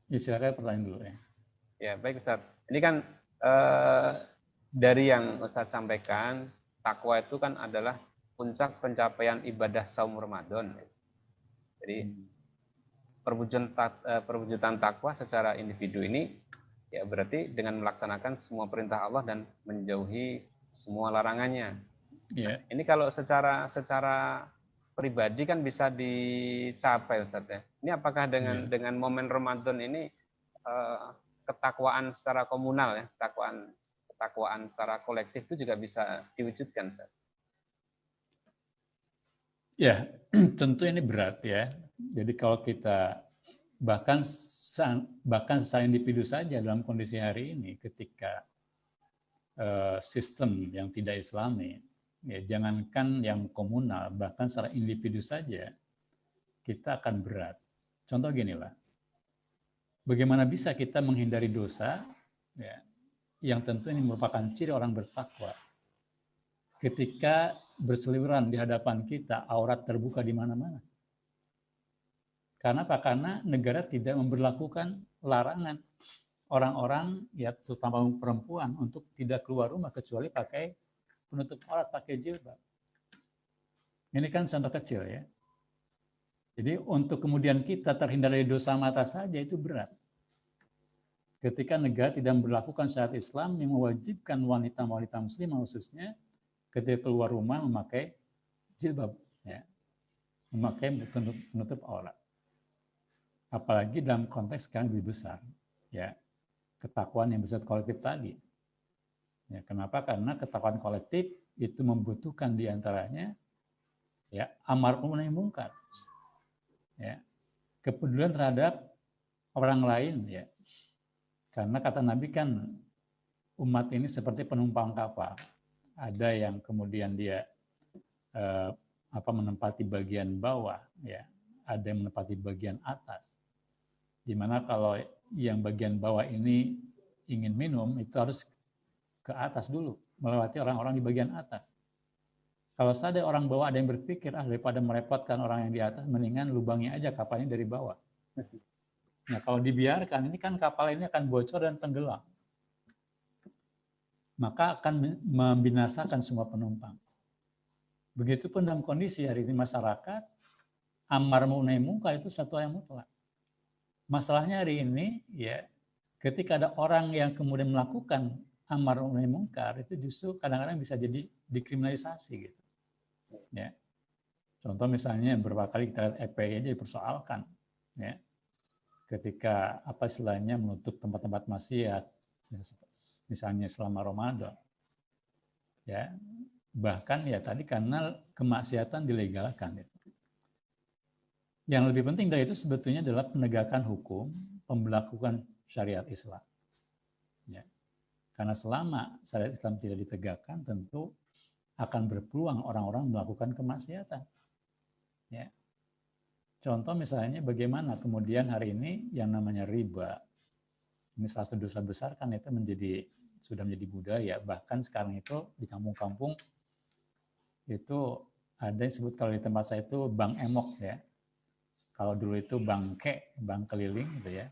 [SPEAKER 2] Ya, silakan pertanyaan dulu, ya.
[SPEAKER 1] Ya, baik Ustaz. Ini kan dari yang Ustaz sampaikan, takwa itu kan adalah puncak pencapaian ibadah saum Ramadan. Jadi perwujudan takwa secara individu ini, ya, berarti dengan melaksanakan semua perintah Allah dan menjauhi semua larangannya.
[SPEAKER 2] Yeah.
[SPEAKER 1] Ini kalau secara pribadi kan bisa dicapai Ustaz, ya. Ini apakah dengan momen Ramadan ini ketakwaan secara komunal, ya, ketakwaan secara kolektif itu juga bisa diwujudkan Ustaz?
[SPEAKER 2] Ya, tentu ini berat, ya. Jadi kalau kita bahkan secara individu saja dalam kondisi hari ini, ketika sistem yang tidak Islami, ya, jangankan yang komunal, bahkan secara individu saja kita akan berat. Contoh gini lah, bagaimana bisa kita menghindari dosa, ya, yang tentu ini merupakan ciri orang bertakwa. Ketika berseliweran di hadapan kita, aurat terbuka di mana-mana. Karena apa? Karena negara tidak memberlakukan larangan orang-orang, ya, terutama perempuan, untuk tidak keluar rumah kecuali pakai penutup aurat, pakai jilbab. Ini kan contoh kecil, ya. Jadi untuk kemudian kita terhindar dari dosa mata saja itu berat. ketika negara tidak memberlakukan syariat Islam yang mewajibkan wanita-wanita muslimah khususnya ketika keluar rumah memakai jilbab, ya, memakai penutup aurat. Apalagi dalam konteks sekarang lebih besar, ya, ketakwaan yang bersifat kolektif tadi. Ya, kenapa? Karena ketakwaan kolektif itu membutuhkan diantaranya ya amar ma'ruf nahi munkar, ya, kepedulian terhadap orang lain, ya. Karena kata Nabi kan umat ini seperti penumpang kapal. Ada yang kemudian dia menempati bagian bawah, ya. Ada yang menempati bagian atas. Dimana kalau yang bagian bawah ini ingin minum itu harus ke atas dulu, melewati orang-orang di bagian atas. Kalau ada orang bawah ada yang berpikir daripada merepotkan orang yang di atas, mendingan lubangi aja kapalnya dari bawah. Nah, kalau dibiarkan, ini kan kapal ini akan bocor dan tenggelam. Maka akan membinasakan semua penumpang. Begitupun dalam kondisi hari ini masyarakat, amar ma'ruf nahi munkar itu satu yang mutlak. Masalahnya hari ini, ya, ketika ada orang yang kemudian melakukan amar ma'ruf nahi munkar, itu justru kadang-kadang bisa jadi dikriminalisasi gitu. Ya. Contoh misalnya beberapa kali kita lihat FPI aja dipersoalkan, ya. Ketika istilahnya menutup tempat-tempat maksiat, ya, misalnya selama Ramadan, ya, bahkan ya tadi karena kemaksiatan dilegalkan. Gitu. Yang lebih penting dari itu sebetulnya adalah penegakan hukum, pembelakuan syariat Islam. Ya. Karena selama syariat Islam tidak ditegakkan, tentu akan berpeluang orang-orang melakukan kemaksiatan. Ya. Contoh misalnya bagaimana kemudian hari ini yang namanya riba, ini salah satu dosa besar kan itu sudah menjadi budaya. Bahkan sekarang itu di kampung-kampung itu ada yang disebut kalau di tempat saya itu bank emok, ya. Kalau dulu itu bank keliling gitu ya,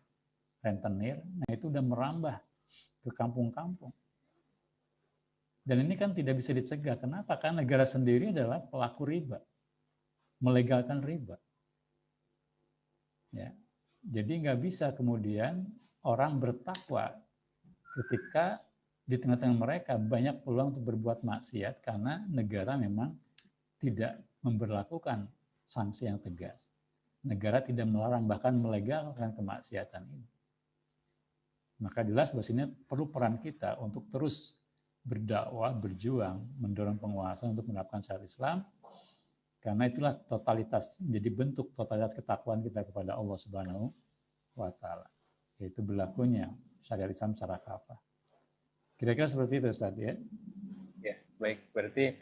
[SPEAKER 2] rentenir. Nah itu udah merambah ke kampung-kampung. Dan ini kan tidak bisa dicegah. Kenapa? Karena negara sendiri adalah pelaku riba, melegalkan riba. Ya. Jadi nggak bisa kemudian orang bertakwa ketika di tengah-tengah mereka banyak peluang untuk berbuat maksiat karena negara memang tidak memberlakukan sanksi yang tegas. Negara tidak melarang, bahkan melegalkan kemaksiatan ini. Maka jelas bahwa sini perlu peran kita untuk terus berdakwah, berjuang, mendorong penguasa untuk menerapkan syariat Islam, karena itulah totalitas, menjadi bentuk totalitas ketakwaan kita kepada Allah Subhanahu wa Ta'ala. Yaitu berlakunya syariat Islam secara kafah. Kira-kira seperti itu, Ustaz, ya?
[SPEAKER 1] Ya, baik. Berarti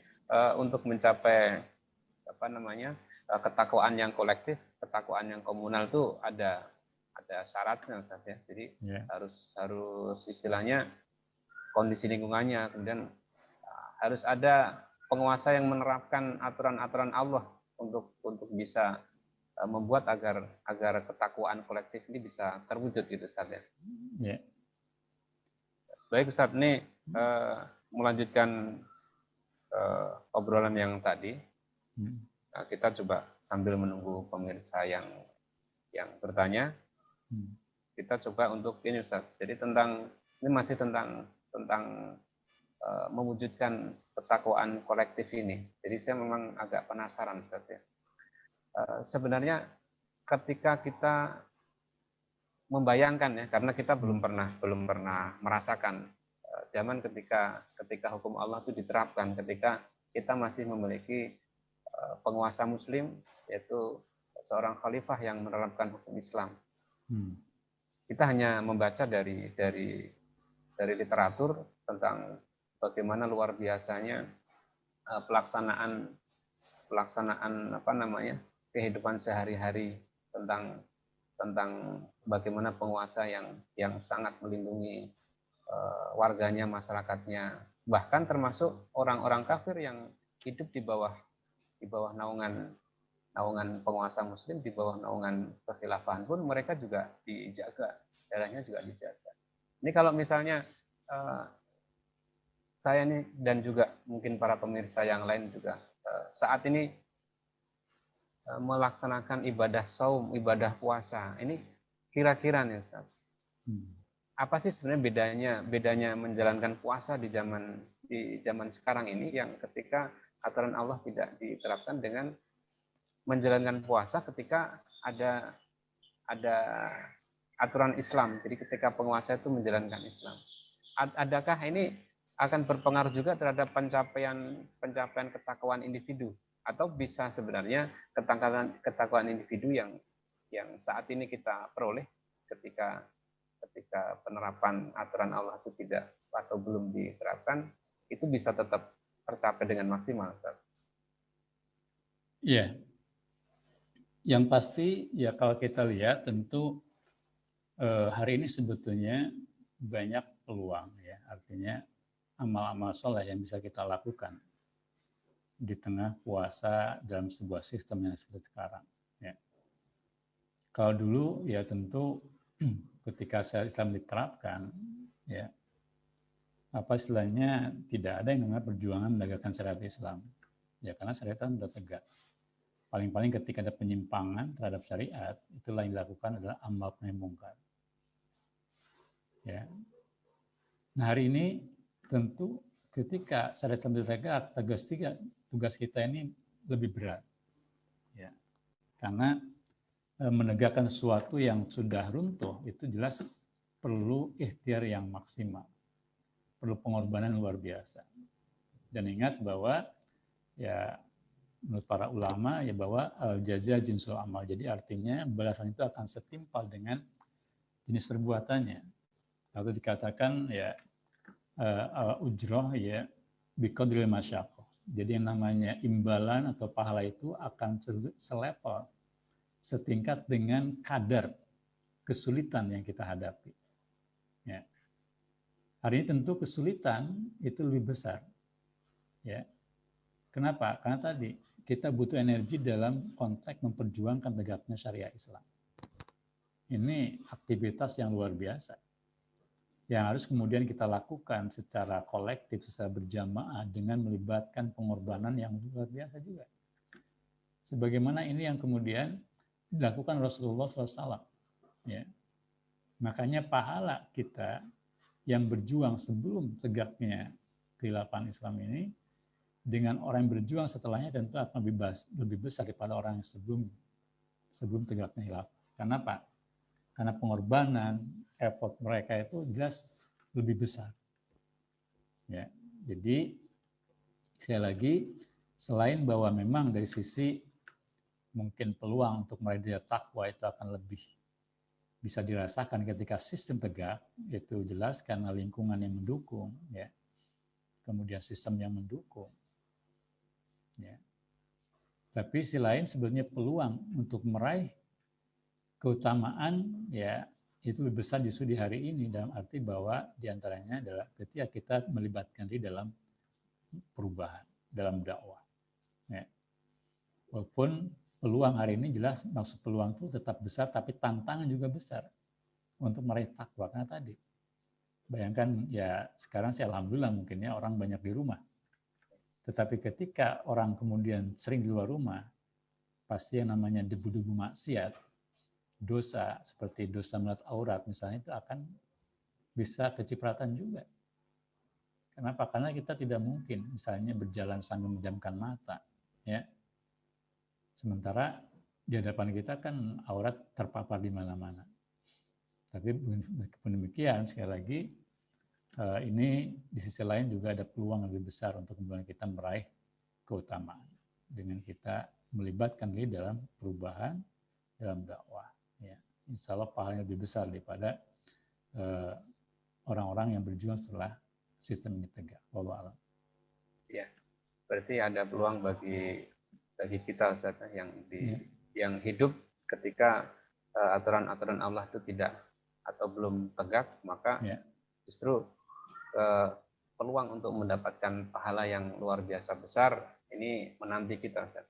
[SPEAKER 1] untuk mencapai ketakwaan yang kolektif, ketakwaan yang komunal itu ada syaratnya, Ustaz, ya. Jadi harus istilahnya kondisi lingkungannya, kemudian harus ada penguasa yang menerapkan aturan-aturan Allah untuk bisa membuat agar ketakwaan kolektif ini bisa terwujud gitu, Ustaz, ya.
[SPEAKER 2] Yeah.
[SPEAKER 1] Baik, Ustaz, ini melanjutkan obrolan yang tadi. Nah, kita coba sambil menunggu pemirsa yang bertanya, kita coba untuk ini, Ustaz. Jadi ini masih tentang mewujudkan ketakwaan kolektif ini. Jadi saya memang agak penasaran, Ustaz, ya. Sebenarnya ketika kita membayangkan, ya, karena kita belum pernah merasakan zaman ketika hukum Allah itu diterapkan, ketika kita masih memiliki penguasa Muslim, yaitu seorang khalifah yang menerapkan hukum Islam. Kita hanya membaca dari literatur tentang bagaimana luar biasanya pelaksanaan kehidupan sehari-hari, tentang bagaimana penguasa yang sangat melindungi warganya, masyarakatnya, bahkan termasuk orang-orang kafir yang hidup di bawah naungan penguasa Muslim, di bawah naungan kekhilafahan pun mereka juga dijaga, darahnya juga dijaga. Ini kalau misalnya saya ini dan juga mungkin para pemirsa yang lain juga saat ini melaksanakan ibadah saum, ibadah puasa, ini kira-kira nih, Ustaz, apa sih sebenarnya bedanya menjalankan puasa di zaman sekarang ini yang ketika aturan Allah tidak diterapkan dengan menjalankan puasa ketika ada aturan Islam. Jadi ketika penguasa itu menjalankan Islam. Adakah ini akan berpengaruh juga terhadap pencapaian ketakwaan individu atau bisa sebenarnya ketakwaan individu yang saat ini kita peroleh ketika penerapan aturan Allah itu tidak atau belum diterapkan itu bisa tetap tercapai dengan maksimal, Ustaz?
[SPEAKER 2] Iya, yang pasti ya kalau kita lihat tentu hari ini sebetulnya banyak peluang ya, artinya amal-amal soleh yang bisa kita lakukan di tengah puasa dalam sebuah sistem yang seperti sekarang. Ya. Kalau dulu ya tentu ketika syariat Islam diterapkan, ya apa istilahnya tidak ada yang namanya perjuangan menegakkan syariat Islam. Ya karena syariat Islam sudah tegak. Paling-paling ketika ada penyimpangan terhadap syariat, itulah yang dilakukan adalah amal nahi mungkar. Ya. Nah hari ini tentu ketika syariat Islam ditegak, tugas kita ini lebih berat. Ya. Karena menegakkan sesuatu yang sudah runtuh itu jelas perlu ikhtiar yang maksimal, perlu pengorbanan luar biasa. Dan ingat bahwa ya menurut para ulama ya bahwa al-jaza jinsul amal. Jadi artinya balasan itu akan setimpal dengan jenis perbuatannya. Lalu dikatakan ya ujroh ya biqadril masyaqah. Jadi yang namanya imbalan atau pahala itu akan selevel, setingkat dengan kadar kesulitan yang kita hadapi. Ya. Hari ini tentu kesulitan itu lebih besar. Ya. Kenapa? Karena tadi kita butuh energi dalam konteks memperjuangkan tegaknya syariah Islam. Ini aktivitas yang luar biasa. Yang harus kemudian kita lakukan secara kolektif, secara berjamaah dengan melibatkan pengorbanan yang luar biasa juga. Sebagaimana ini yang kemudian dilakukan Rasulullah SAW. Ya. Makanya pahala kita yang berjuang sebelum tegaknya kehilafahan Islam ini dengan orang yang berjuang setelahnya tentu akan lebih besar daripada orang yang sebelum tegaknya khilafah. Kenapa? Karena pengorbanan, effort mereka itu jelas lebih besar. Ya, jadi sekali lagi selain bahwa memang dari sisi mungkin peluang untuk meraih derajat takwa itu akan lebih bisa dirasakan ketika sistem tegak, itu jelas karena lingkungan yang mendukung, ya, kemudian sistem yang mendukung. Ya. Tapi sisi lain sebenarnya peluang untuk meraih keutamaan ya itu lebih besar justru di hari ini dalam arti bahwa diantaranya adalah ketika kita melibatkan diri dalam perubahan, dalam dakwah. Ya. Walaupun peluang hari ini jelas maksud peluang itu tetap besar tapi tantangan juga besar untuk meraih takwa karena tadi. Bayangkan ya sekarang sih alhamdulillah mungkin ya orang banyak di rumah. Tetapi ketika orang kemudian sering di luar rumah, pasti yang namanya debu-debu maksiat, dosa seperti dosa melihat aurat misalnya itu akan bisa kecipratan juga. Kenapa? Karena kita tidak mungkin misalnya berjalan sambil menjamkan mata, ya. Sementara di hadapan kita kan aurat terpapar di mana-mana. Tapi meskipun demikian sekali lagi ini di sisi lain juga ada peluang lebih besar untuk kemudian kita meraih keutamaan dengan kita melibatkan diri dalam perubahan dalam dakwah. Ya, insya Allah pahalanya lebih besar daripada orang-orang yang berjuang setelah sistem ini tegak. Wallahu a'lam.
[SPEAKER 1] Ya, berarti ada peluang bagi kita Ustaz yang hidup ketika aturan-aturan Allah itu tidak atau belum tegak, maka justru peluang untuk mendapatkan pahala yang luar biasa besar ini menanti kita, Ustaz.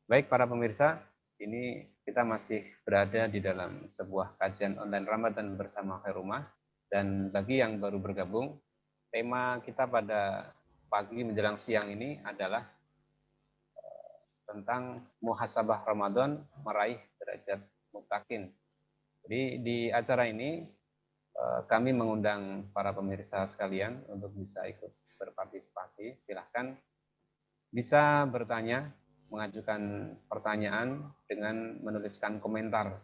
[SPEAKER 1] Baik para pemirsa, ini kita masih berada di dalam sebuah kajian online Ramadan bersama Khairumah, dan bagi yang baru bergabung, tema kita pada pagi menjelang siang ini adalah tentang muhasabah Ramadan meraih derajat muttaqin. Jadi di acara ini kami mengundang para pemirsa sekalian untuk bisa ikut berpartisipasi. Silahkan bisa bertanya, mengajukan pertanyaan dengan menuliskan komentar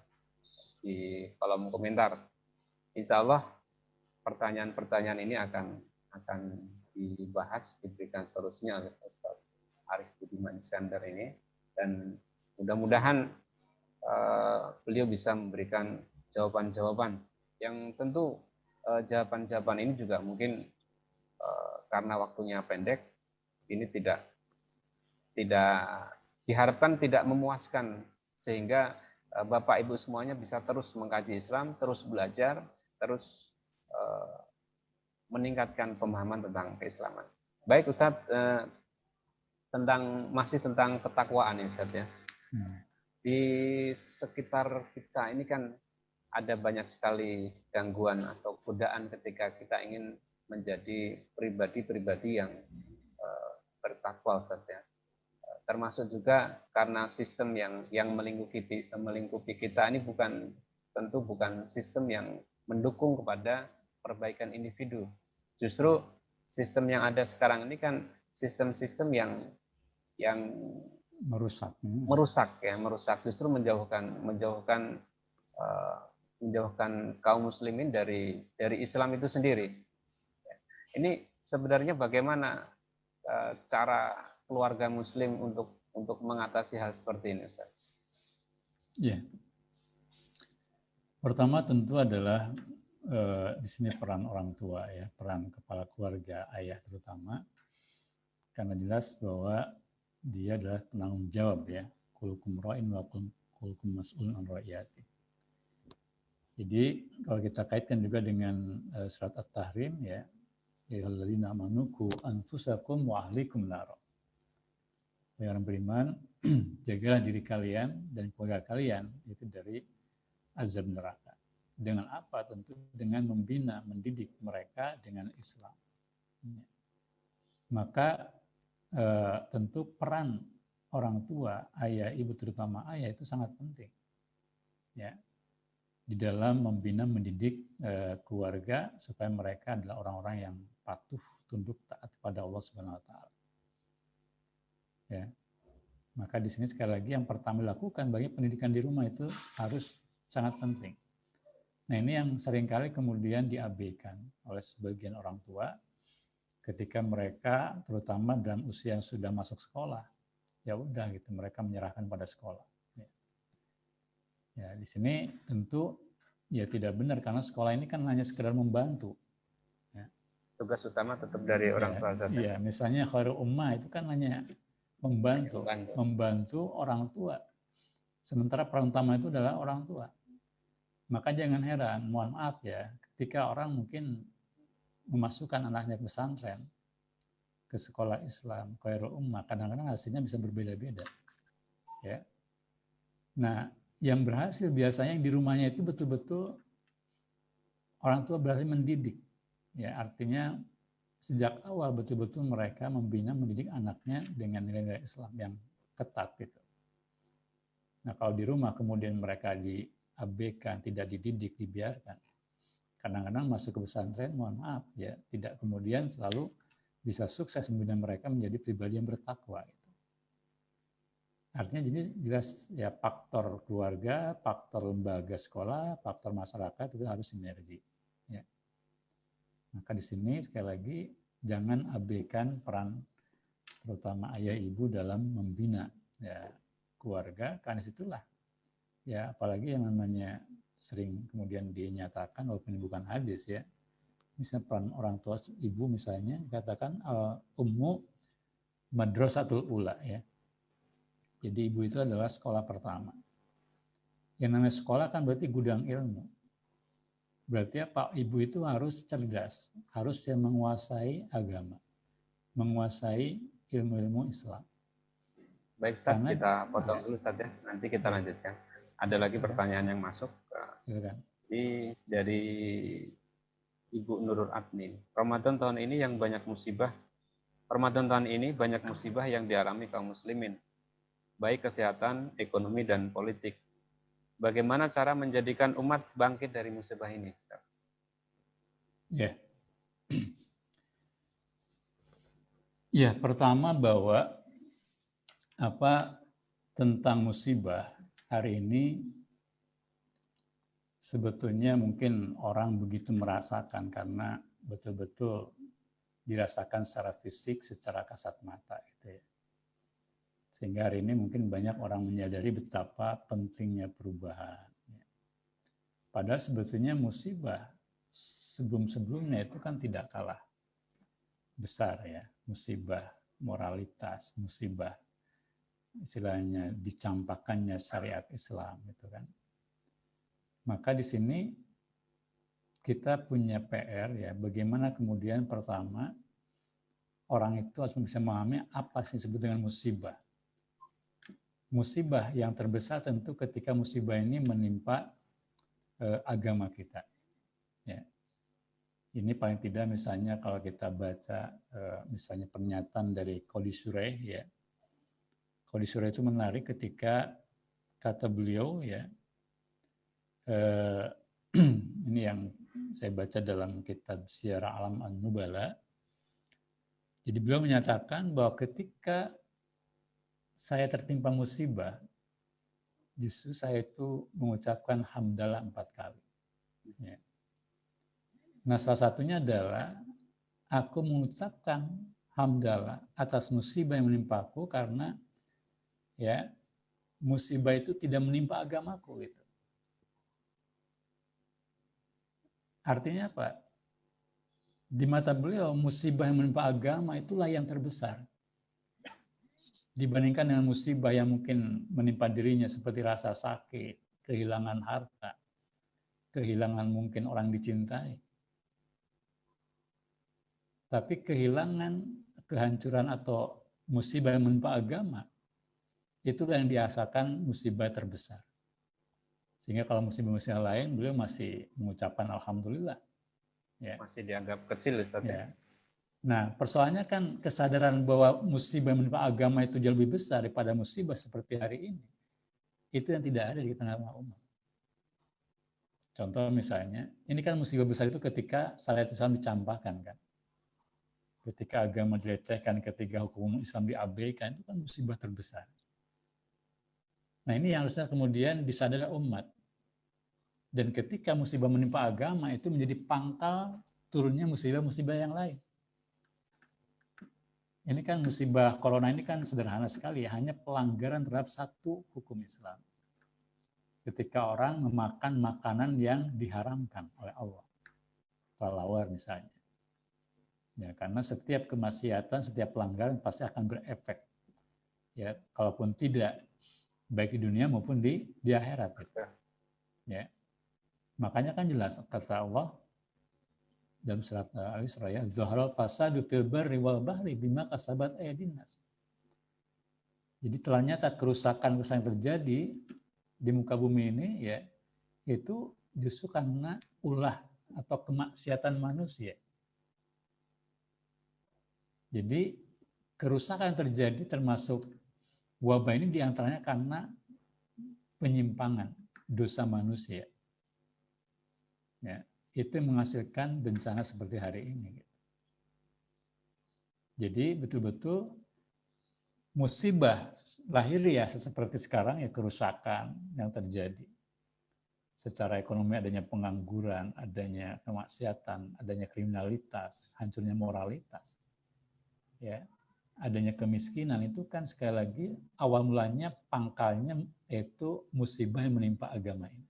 [SPEAKER 1] di kolom komentar. Insya Allah pertanyaan-pertanyaan ini akan dibahas, diberikan solusinya oleh Ustaz Arif Budiman Iskandar ini, dan mudah-mudahan beliau bisa memberikan jawaban-jawaban yang tentu jawaban-jawaban ini juga mungkin karena waktunya pendek, ini tidak diharapkan tidak memuaskan, sehingga Bapak Ibu semuanya bisa terus mengkaji Islam, terus belajar, terus meningkatkan pemahaman tentang keislaman. Baik Ustadz, masih tentang ketakwaan ya Ustadz ya. Di sekitar kita ini kan ada banyak sekali gangguan atau godaan ketika kita ingin menjadi pribadi-pribadi yang bertakwa Ustadz ya. Termasuk juga karena sistem yang melingkupi kita ini tentu bukan sistem yang mendukung kepada perbaikan individu. Justru sistem yang ada sekarang ini kan sistem-sistem yang merusak, justru menjauhkan kaum muslimin dari Islam itu sendiri. Ini sebenarnya bagaimana cara keluarga muslim untuk mengatasi hal seperti ini, Ustaz?
[SPEAKER 2] Ya. Pertama tentu adalah di sini peran orang tua ya, peran kepala keluarga, ayah terutama, karena jelas bahwa dia adalah penanggung jawab ya, kullukum ra'in wa kullukum mas'ulun an ra'iyati. Jadi kalau kita kaitkan juga dengan surat At-Tahrim ya, ya alladzina amanu qu anfusakum wa ahlikum nar. Wahai orang beriman, jagalah diri kalian dan keluarga kalian itu dari azab neraka. Dengan apa? Tentu dengan membina, mendidik mereka dengan Islam. Maka tentu peran orang tua, ayah, ibu, terutama ayah itu sangat penting. Ya, di dalam membina, mendidik keluarga supaya mereka adalah orang-orang yang patuh, tunduk, taat pada Allah Subhanahu Wa Taala. Ya, maka di sini sekali lagi yang pertama dilakukan bagi pendidikan di rumah itu harus sangat penting. Nah ini yang seringkali kemudian diabaikan oleh sebagian orang tua ketika mereka terutama dalam usia yang sudah masuk sekolah, ya udah gitu mereka menyerahkan pada sekolah. Ya di sini tentu ya tidak benar karena sekolah ini kan hanya sekedar membantu. Ya.
[SPEAKER 1] Tugas utama tetap dari orang tua.
[SPEAKER 2] Iya, misalnya khairul ummah itu kan hanya membantu orang tua. Sementara peran utama itu adalah orang tua. Maka jangan heran, mohon maaf ya, ketika orang mungkin memasukkan anaknya ke pesantren, ke sekolah Islam, khairul ummah, kadang-kadang hasilnya bisa berbeda-beda. Ya. Nah, yang berhasil biasanya yang di rumahnya itu betul-betul orang tua berhasil mendidik. Ya, artinya sejak awal betul-betul mereka membina, mendidik anaknya dengan nilai-nilai Islam yang ketat gitu. Nah, kalau di rumah kemudian mereka diabaikan, tidak dididik, dibiarkan, kadang-kadang masuk ke pesantren, mohon maaf ya, tidak kemudian selalu bisa sukses membina mereka menjadi pribadi yang bertakwa. Gitu. Artinya jadi jelas ya faktor keluarga, faktor lembaga sekolah, faktor masyarakat itu harus sinergi. Ya. Maka di sini sekali lagi jangan abaikan peran terutama ayah ibu dalam membina ya keluarga, karena situlah ya apalagi yang namanya sering kemudian dinyatakan walaupun bukan hadis ya, misalnya peran orang tua ibu misalnya dikatakan ummu madrasatul ula ya, jadi ibu itu adalah sekolah pertama. Yang namanya sekolah kan berarti gudang ilmu. Berarti Pak Ibu itu harus cerdas, harus menguasai agama, menguasai ilmu-ilmu Islam.
[SPEAKER 1] Baik Ustaz, kita potong dulu Ustaz ya, nanti kita lanjutkan. Ada lagi pertanyaan yang masuk. Ini dari Ibu Nurul Adnin. Ramadan tahun ini banyak musibah yang dialami kaum muslimin, baik kesehatan, ekonomi, dan politik. Bagaimana cara menjadikan umat bangkit dari musibah ini?
[SPEAKER 2] Ya. Ya, pertama bahwa tentang musibah hari ini sebetulnya mungkin orang begitu merasakan karena betul-betul dirasakan secara fisik, secara kasat mata gitu ya. Sehingga hari ini mungkin banyak orang menyadari betapa pentingnya perubahan. Padahal sebetulnya musibah sebelum-sebelumnya itu kan tidak kalah besar ya. Musibah moralitas, musibah istilahnya dicampakkannya syariat Islam gitu kan. Maka di sini kita punya PR ya, bagaimana kemudian pertama orang itu harus bisa memahami apa sih disebut dengan musibah. Musibah yang terbesar tentu ketika musibah ini menimpa agama kita. Ya. Ini paling tidak misalnya kalau kita baca misalnya pernyataan dari Qadhi Sureh ya. Qadhi Sureh itu menarik ketika kata beliau ya, ini yang saya baca dalam kitab Syiar A'lam An-Nubala. Jadi beliau menyatakan bahwa ketika saya tertimpa musibah, justru saya itu mengucapkan hamdalah 4 kali. Ya. Nah, salah satunya adalah aku mengucapkan hamdalah atas musibah yang menimpaku karena ya musibah itu tidak menimpa agamaku gitu. Artinya apa? Di mata beliau musibah yang menimpa agama itulah yang terbesar. Dibandingkan dengan musibah yang mungkin menimpa dirinya seperti rasa sakit, kehilangan harta, kehilangan mungkin orang dicintai. Tapi kehilangan, kehancuran atau musibah yang menimpa agama, itulah yang dirasakan musibah terbesar. Sehingga kalau musibah-musibah lain, beliau masih mengucapkan Alhamdulillah.
[SPEAKER 1] Ya. Masih dianggap kecil, Ustaz.
[SPEAKER 2] Ya. Nah, persoalannya kan kesadaran bahwa musibah yang menimpa agama itu jauh lebih besar daripada musibah seperti hari ini. Itu yang tidak ada di tengah-tengah umat. Contoh misalnya, ini kan musibah besar itu ketika syariat Islam dicampakkan kan. Ketika agama dilecehkan, ketika hukum Islam diabaikan, itu kan musibah terbesar. Nah, ini yang harusnya kemudian disadari umat. Dan ketika musibah menimpa agama itu menjadi pangkal turunnya musibah-musibah yang lain. Ini kan musibah corona ini kan sederhana sekali, hanya pelanggaran terhadap satu hukum Islam. Ketika orang memakan makanan yang diharamkan oleh Allah, kelelawar misalnya. Ya, karena setiap kemaksiatan, setiap pelanggaran pasti akan berefek. Ya, kalaupun tidak baik di dunia maupun di akhirat. Gitu. Ya, makanya kan jelas kata Allah dalam surat Al-Isra ya, zaharal fasadu fil barri wal bahri bima kasabat aydin nas. Jadi telah nyata kerusakan yang terjadi di muka bumi ini ya, itu justru karena ulah atau kemaksiatan manusia. Jadi kerusakan yang terjadi termasuk wabah ini diantaranya karena penyimpangan dosa manusia. Ya, itu menghasilkan bencana seperti hari ini. Jadi betul-betul musibah lahiriah seperti sekarang ya kerusakan yang terjadi. Secara ekonomi adanya pengangguran, adanya kemaksiatan, adanya kriminalitas, hancurnya moralitas. Ya, adanya kemiskinan itu kan sekali lagi awal mulanya pangkalnya itu musibah yang menimpa agama ini.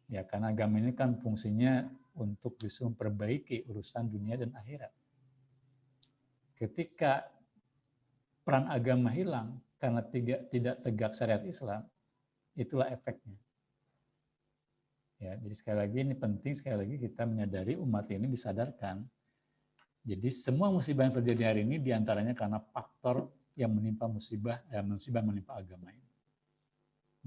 [SPEAKER 2] Ya, karena agama ini kan fungsinya untuk bisa memperbaiki urusan dunia dan akhirat. Ketika peran agama hilang karena tidak tegak syariat Islam, itulah efeknya. Ya, jadi sekali lagi ini penting sekali lagi kita menyadari umat ini disadarkan. Jadi semua musibah yang terjadi hari ini diantaranya karena faktor yang menimpa musibah menimpa agama ini.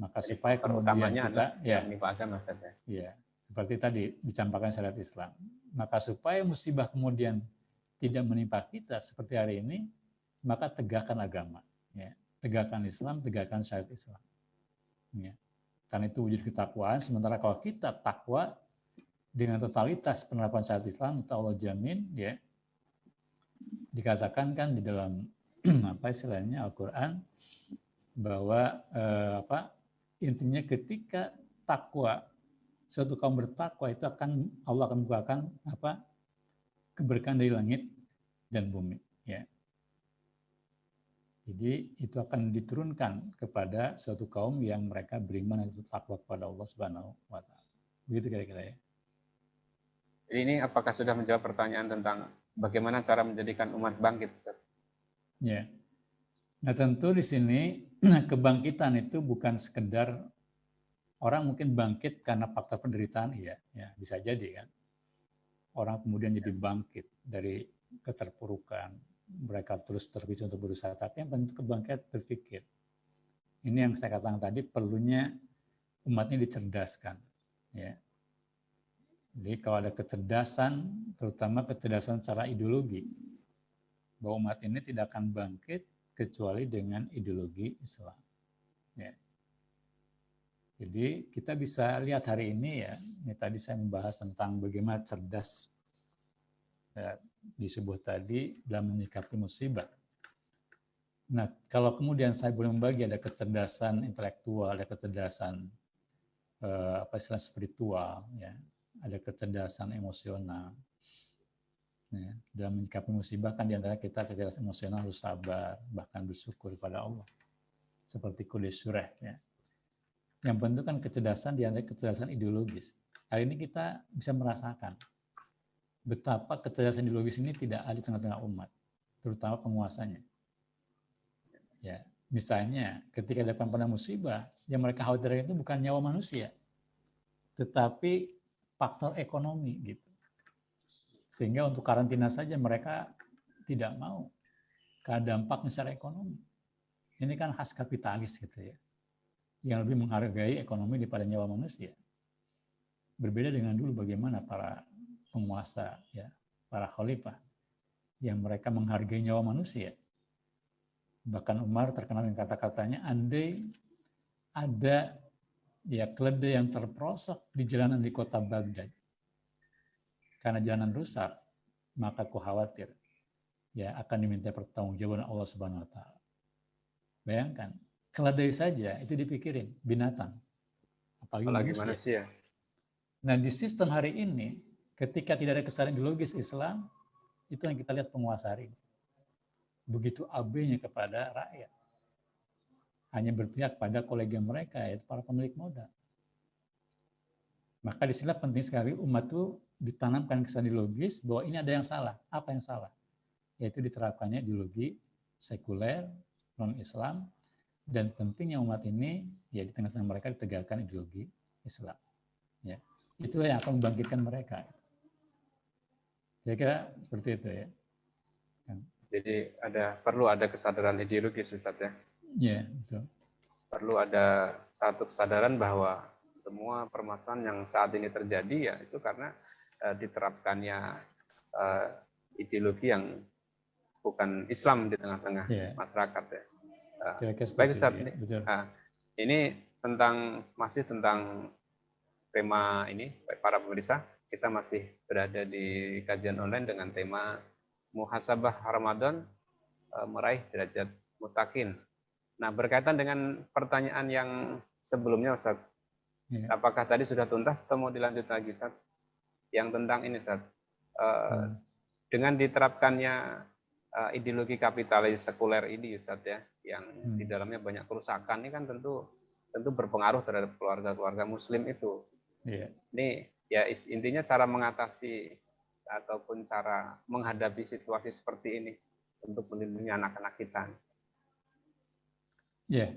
[SPEAKER 2] Maka jadi supaya kemudian kita
[SPEAKER 1] menimpa agama saja.
[SPEAKER 2] Ya, seperti tadi dicampakkan syariat Islam. Maka supaya musibah kemudian tidak menimpa kita seperti hari ini, maka tegakkan agama. Ya, tegakkan Islam, tegakkan syariat Islam. Ya. Karena itu wujud ketakwaan. Sementara kalau kita takwa, dengan totalitas penerapan syariat Islam itu Allah jamin ya. Dikatakan kan di dalam apa istilahnya Al-Qur'an bahwa intinya ketika takwa suatu kaum bertakwa itu akan Allah akan bukakan keberkahan dari langit dan bumi ya. Jadi itu akan diturunkan kepada suatu kaum yang mereka beriman dan bertakwa kepada Allah Subhanahu wa taala. Begitu kira-kira ya.
[SPEAKER 1] Jadi ini apakah sudah menjawab pertanyaan tentang bagaimana cara menjadikan umat bangkit?
[SPEAKER 2] Ya. Nah, tentu di sini kebangkitan itu bukan sekedar orang mungkin bangkit karena faktor penderitaan, ya bisa jadi kan. Orang kemudian jadi bangkit dari keterpurukan, mereka terus terpicu untuk berusaha. Tapi yang penting kebangkit berpikir. Ini yang saya katakan tadi, perlunya umat ini dicerdaskan. Ya. Jadi kalau ada kecerdasan, terutama kecerdasan secara ideologi, bahwa umat ini tidak akan bangkit kecuali dengan ideologi Islam. Ya. Jadi kita bisa lihat hari ini ya, ini tadi saya membahas tentang bagaimana cerdas ya, disebut tadi dalam menyikapi musibah. Nah, kalau kemudian saya boleh membagi ada kecerdasan intelektual, ada kecerdasan istilah spiritual, ya, ada kecerdasan emosional. Ya, dalam menyikapi musibah kan diantara kita kecerdasan emosional harus sabar, bahkan bersyukur kepada Allah. Seperti Qudus Surah. Ya. Yang penting kan kecerdasan diantara kecerdasan ideologis. Hari ini kita bisa merasakan betapa kecerdasan ideologis ini tidak ada di tengah-tengah umat, terutama penguasanya. Ya, misalnya ketika ada pada musibah, yang mereka khawatirkan itu bukan nyawa manusia, tetapi faktor ekonomi gitu. Sehingga untuk karantina saja mereka tidak mau karena dampaknya secara ekonomi. Ini kan khas kapitalis gitu ya, yang lebih menghargai ekonomi daripada nyawa manusia. Berbeda dengan dulu bagaimana para penguasa, ya, para khalifah, yang mereka menghargai nyawa manusia. Bahkan Umar terkenal dengan kata-katanya, andai ada ya keledai yang terperosok di jalanan di kota Baghdad, karena jalanan rusak, maka aku khawatir ya akan diminta pertanggungjawaban Allah Subhanahu wa taala. Bayangkan, keledai saja itu dipikirin binatang, apalagi manusia. Nah, di sistem hari ini, ketika tidak ada kesadaran ideologis Islam, itu yang kita lihat penguasa hari ini. Begitu abe-nya kepada rakyat. Hanya berpihak pada kolega mereka, yaitu para pemilik modal. Maka di sini penting sekali umat itu ditanamkan kesadaran ideologis bahwa ini ada yang salah. Apa yang salah? Yaitu diterapkannya ideologi sekuler, non-Islam, dan pentingnya umat ini, ya di tengah-tengah mereka ditegakkan ideologi Islam. Ya. Itulah yang akan membangkitkan mereka. Kira-kira seperti itu ya.
[SPEAKER 1] Jadi perlu ada kesadaran ideologis, Ustaz ya.
[SPEAKER 2] Iya, betul.
[SPEAKER 1] Perlu ada satu kesadaran bahwa semua permasalahan yang saat ini terjadi ya itu karena diterapkannya ideologi yang bukan Islam di tengah-tengah masyarakat ya. Baik Ustaz, ini masih tentang tema ini, para pemirsa, kita masih berada di kajian online dengan tema Muhasabah Ramadan, meraih derajat muttaqin. Nah, berkaitan dengan pertanyaan yang sebelumnya, Ustaz, apakah tadi sudah tuntas atau mau dilanjut lagi, Ustaz? Yang tentang ini, Ustaz, dengan diterapkannya ideologi kapitalis sekuler ini, Ustaz ya, yang di dalamnya banyak kerusakan, ini kan tentu berpengaruh terhadap keluarga-keluarga Muslim itu. Ini ya intinya cara mengatasi ataupun cara menghadapi situasi seperti ini untuk melindungi anak-anak kita.
[SPEAKER 2] Ya,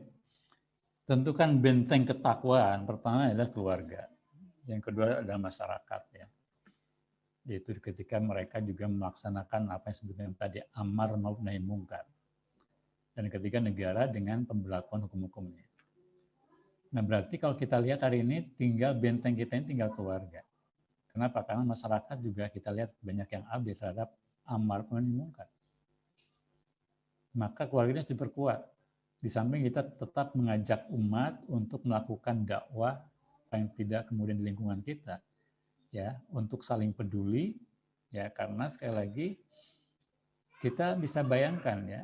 [SPEAKER 2] tentu kan benteng ketakwaan pertama adalah keluarga, yang kedua adalah masyarakat ya. Yaitu ketika mereka juga melaksanakan apa yang disebutkan tadi amar ma'ruf nahi mungkar. Dan ketiga negara dengan pemberlakuan hukum-hukumnya. Nah, berarti kalau kita lihat hari ini tinggal benteng kita ini tinggal keluarga. Kenapa? Karena masyarakat juga kita lihat banyak yang abai terhadap amar ma'ruf nahi mungkar. Maka keluarga ini harus diperkuat. Di samping kita tetap mengajak umat untuk melakukan dakwah yang tidak kemudian di lingkungan kita, ya untuk saling peduli, ya karena sekali lagi kita bisa bayangkan ya,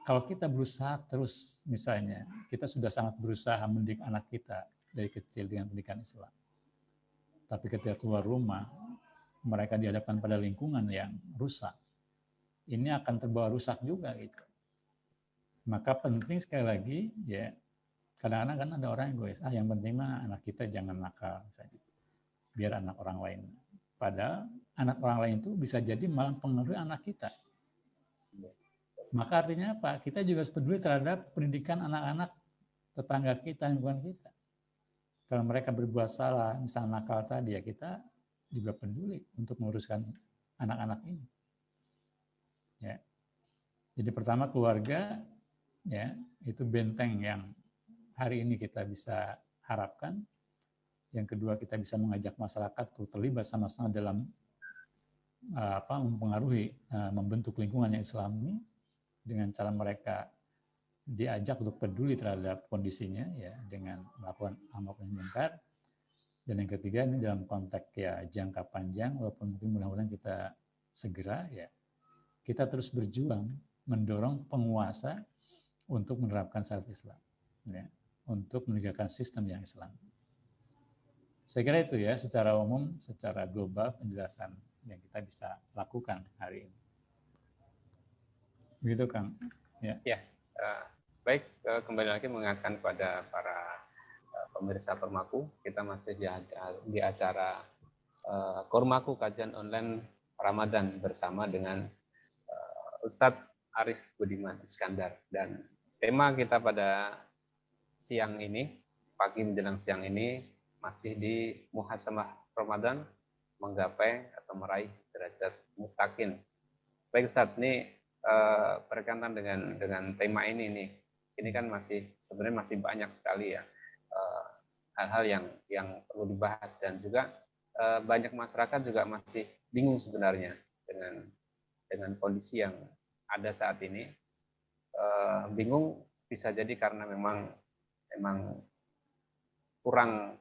[SPEAKER 2] kalau kita berusaha terus misalnya, kita sudah sangat berusaha mendidik anak kita dari kecil dengan pendidikan Islam. Tapi ketika keluar rumah, mereka dihadapkan pada lingkungan yang rusak. Ini akan terbawa rusak juga gitu. Maka penting sekali lagi ya, kadang-kadang kan ada orang yang egois, yang penting mah anak kita jangan nakal misalnya. Biar anak orang lain. Padahal anak orang lain itu bisa jadi malah pengaruh anak kita. Maka artinya apa? Kita juga harus peduli terhadap pendidikan anak-anak tetangga kita, lingkungan kita. Kalau mereka berbuat salah, misalnya nakal tadi, ya kita juga peduli untuk menguruskan anak-anak ini. Ya. Jadi pertama keluarga, ya itu benteng yang hari ini kita bisa harapkan. Yang kedua kita bisa mengajak masyarakat untuk terlibat sama-sama dalam mempengaruhi, membentuk lingkungan yang Islami dengan cara mereka diajak untuk peduli terhadap kondisinya ya dengan melakukan amar ma'ruf nahi munkar. Dan yang ketiga ini dalam konteks ya jangka panjang, walaupun mungkin mudah-mudahan kita segera ya kita terus berjuang mendorong penguasa untuk menerapkan syariat Islam ya, untuk menegakkan sistem yang Islam. Saya kira itu ya secara umum, secara global penjelasan yang kita bisa lakukan hari ini. Begitu Kang. Ya.
[SPEAKER 1] Baik, kembali lagi mengingatkan kepada para pemirsa Kormaku, kita masih di acara Kormaku kajian online Ramadan bersama dengan Ustadz Arif Budiman Iskandar, dan tema kita pada siang ini, pagi menjelang siang ini, masih di muhasabah Ramadan, menggapai atau meraih derajat muttaqin. Baik Ustadz, ini berkaitan dengan tema ini nih. Ini kan sebenarnya masih banyak sekali ya hal-hal yang perlu dibahas, dan juga banyak masyarakat juga masih bingung sebenarnya dengan kondisi yang ada saat ini. Bingung bisa jadi karena memang kurang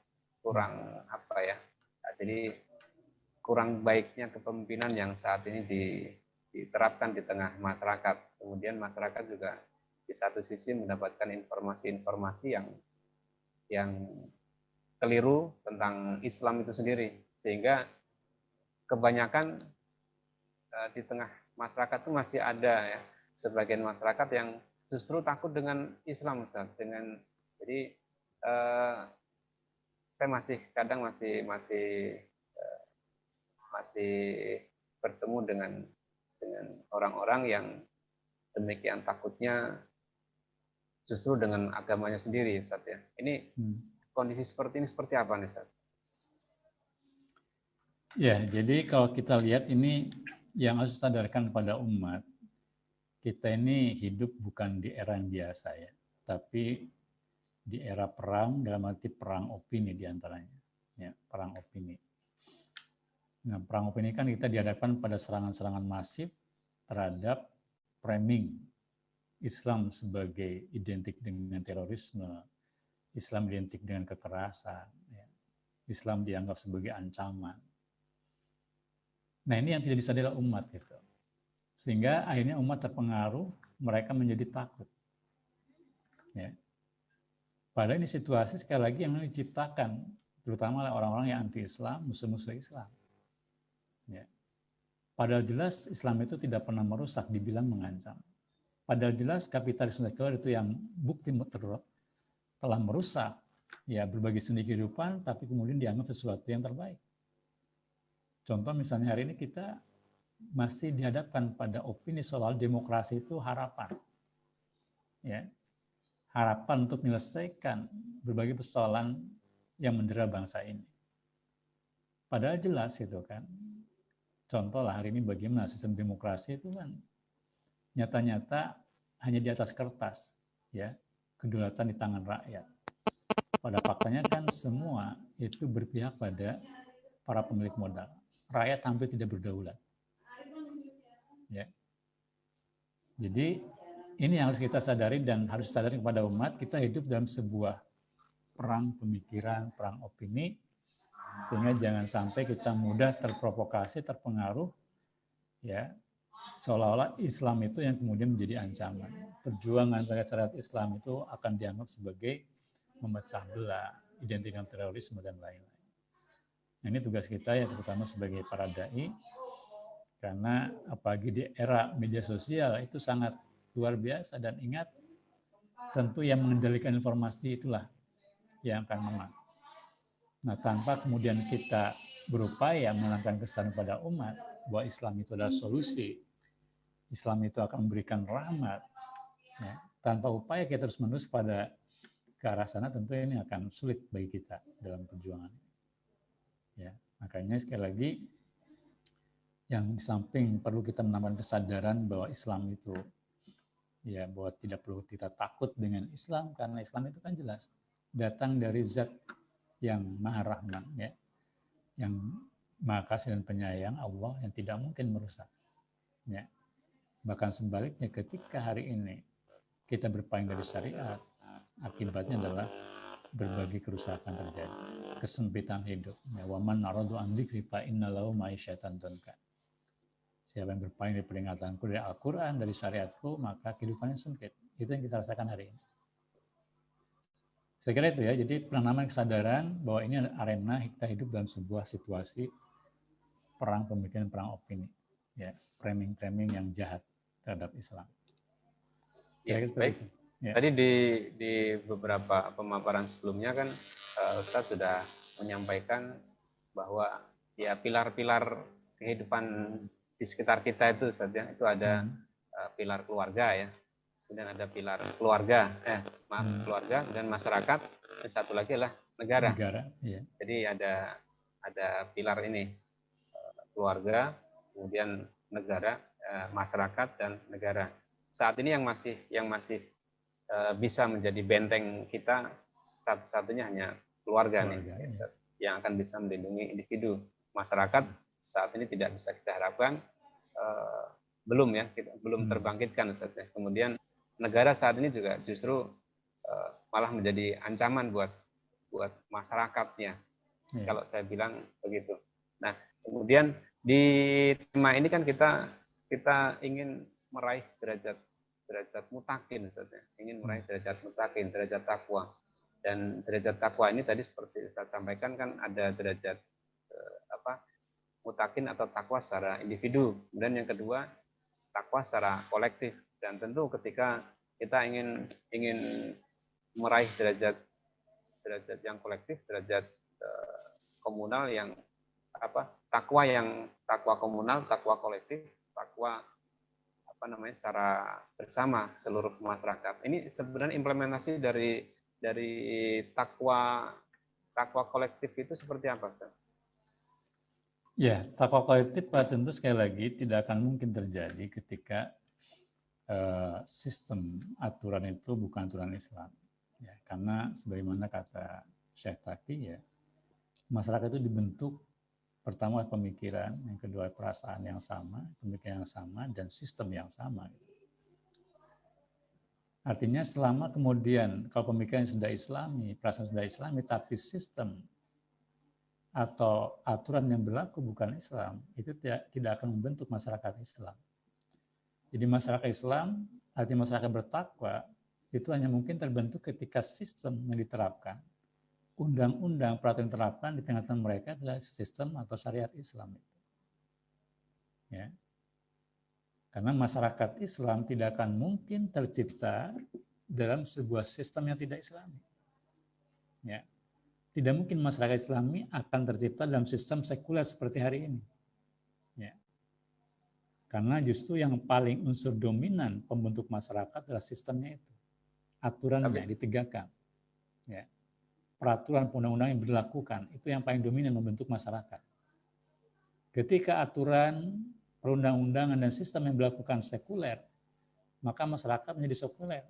[SPEAKER 1] apa ya, jadi kurang baiknya kepemimpinan yang saat ini diterapkan di tengah masyarakat. Kemudian masyarakat juga di satu sisi mendapatkan informasi-informasi yang keliru tentang Islam itu sendiri, sehingga kebanyakan di tengah masyarakat itu masih ada ya sebagian masyarakat yang justru takut dengan Islam, Ustaz. Jadi saya kadang masih bertemu dengan orang-orang yang demikian takutnya justru dengan agamanya sendiri, Ustaz ya. Ini kondisi seperti ini seperti apa nih, Ustaz?
[SPEAKER 2] Ya, jadi kalau kita lihat ini yang harus sadarkan pada umat, kita ini hidup bukan di era yang biasa ya, tapi di era perang, dalam arti perang opini diantaranya, ya, perang opini. Nah, perang opini kan kita dihadapkan pada serangan-serangan masif terhadap framing Islam sebagai identik dengan terorisme, Islam identik dengan kekerasan, ya. Islam dianggap sebagai ancaman. Nah, ini yang tidak disadari umat gitu. Sehingga akhirnya umat terpengaruh, mereka menjadi takut. Ya. Padahal ini situasi sekali lagi yang diciptakan, terutama oleh orang-orang yang anti-Islam, musuh-musuh Islam. Ya. Padahal jelas Islam itu tidak pernah merusak, dibilang mengancam. Padahal jelas kapitalisme sekuler itu yang bukti telah merusak ya berbagai sendi kehidupan, tapi kemudian dianggap sesuatu yang terbaik. Contoh misalnya hari ini kita masih dihadapkan pada opini soal demokrasi itu harapan. Ya. Harapan untuk menyelesaikan berbagai persoalan yang mendera bangsa ini. Padahal jelas itu kan. Contoh lah hari ini bagaimana sistem demokrasi itu kan nyata-nyata hanya di atas kertas, ya, kedaulatan di tangan rakyat. Pada faktanya kan semua itu berpihak pada para pemilik modal. Rakyat hampir tidak berdaulat. Ya. Jadi ini yang harus kita sadari dan harus sadari kepada umat, kita hidup dalam sebuah perang pemikiran, perang opini, Sehingga jangan sampai kita mudah terprovokasi, terpengaruh, ya, seolah-olah Islam itu yang kemudian menjadi ancaman. Perjuangan terhadap syariat Islam itu akan dianggap sebagai memecah belah, identik dengan terorisme dan lain-lain. Nah, ini tugas kita ya, terutama sebagai para dai, karena apalagi di era media sosial itu sangat luar biasa. Dan ingat, tentu yang mengendalikan informasi itulah yang akan menang. Nah, tanpa kemudian kita berupaya menanamkan kesan pada umat bahwa Islam itu adalah solusi, Islam itu akan memberikan rahmat, ya, tanpa upaya kita terus-menerus pada ke arah sana, tentu ini akan sulit bagi kita dalam perjuangan. Ya, makanya sekali lagi, yang di samping perlu kita menambahkan kesadaran bahwa Islam itu, ya, bahwa tidak perlu kita takut dengan Islam, karena Islam itu kan jelas datang dari Zat yang Maha Rahman, ya, yang Maha Kasih dan Penyayang, Allah, yang tidak mungkin merusak. Ya. Bahkan sebaliknya, ketika hari ini kita berpaling dari syariat, akibatnya adalah berbagai kerusakan terjadi, kesempitan hidup. Ya, waman naradu an dzikri fa innalahu ma'isyatan donka. Siapa yang berpaling dari peringatanku, dari Al-Quran, dari syariatku, maka kehidupannya sempit. Itu yang kita rasakan hari ini. Saya kira itu ya, jadi penanaman kesadaran bahwa ini arena kita hidup dalam sebuah situasi perang pemikiran, perang opini, ya, framing-framing yang jahat terhadap Islam.
[SPEAKER 1] Ya, baik. Ya. Tadi di beberapa pemaparan sebelumnya kan Ustadz sudah menyampaikan bahwa ya pilar-pilar kehidupan di sekitar kita itu Ustadz, ya, itu ada pilar keluarga, ya. Kemudian ada pilar keluarga, keluarga dan masyarakat, dan satu lagi adalah negara.
[SPEAKER 2] Ya.
[SPEAKER 1] Jadi ada pilar ini, keluarga, kemudian negara, masyarakat dan negara. Saat ini yang masih bisa menjadi benteng kita satu-satunya hanya keluarga nih, ya, yang akan bisa melindungi individu. Masyarakat saat ini tidak bisa kita harapkan, belum terbangkitkan. Kemudian negara saat ini juga justru malah menjadi ancaman buat masyarakatnya, kalau saya bilang begitu. Nah, kemudian di tema ini kan kita ingin meraih derajat mutakin, ingin meraih derajat mutakin, derajat takwa. Dan derajat takwa ini tadi seperti saya sampaikan kan ada derajat mutakin atau takwa secara individu, kemudian yang kedua takwa secara kolektif. Dan tentu ketika kita ingin meraih derajat yang kolektif, derajat komunal yang takwa komunal, takwa kolektif, takwa secara bersama seluruh masyarakat. Ini sebenarnya implementasi dari takwa kolektif itu seperti apa, Ustaz?
[SPEAKER 2] Ya, takwa kolektif tentu sekali lagi tidak akan mungkin terjadi ketika sistem aturan itu bukan aturan Islam. Ya, karena sebagaimana kata Syekh Taqi, ya, masyarakat itu dibentuk pertama pemikiran, yang kedua perasaan yang sama, pemikiran yang sama, dan sistem yang sama. Artinya selama kemudian kalau pemikiran sudah Islami, perasaan sudah Islami, tapi sistem atau aturan yang berlaku bukan Islam, itu tidak akan membentuk masyarakat Islam. Jadi masyarakat Islam, artinya masyarakat bertakwa, itu hanya mungkin terbentuk ketika sistem yang diterapkan, undang-undang, peraturan diterapkan di tengah-tengah mereka adalah sistem atau syariat Islam. Ya. Karena masyarakat Islam tidak akan mungkin tercipta dalam sebuah sistem yang tidak Islami. Ya. Tidak mungkin masyarakat Islami akan tercipta dalam sistem sekuler seperti hari ini. Ya. Karena justru yang paling unsur dominan pembentuk masyarakat adalah sistemnya itu. Aturannya ditegakkan. Ya. Peraturan undang-undang yang dilakukan, itu yang paling dominan membentuk masyarakat. Ketika aturan, perundang-undangan, dan sistem yang dilakukan sekuler, maka masyarakat menjadi sekuler.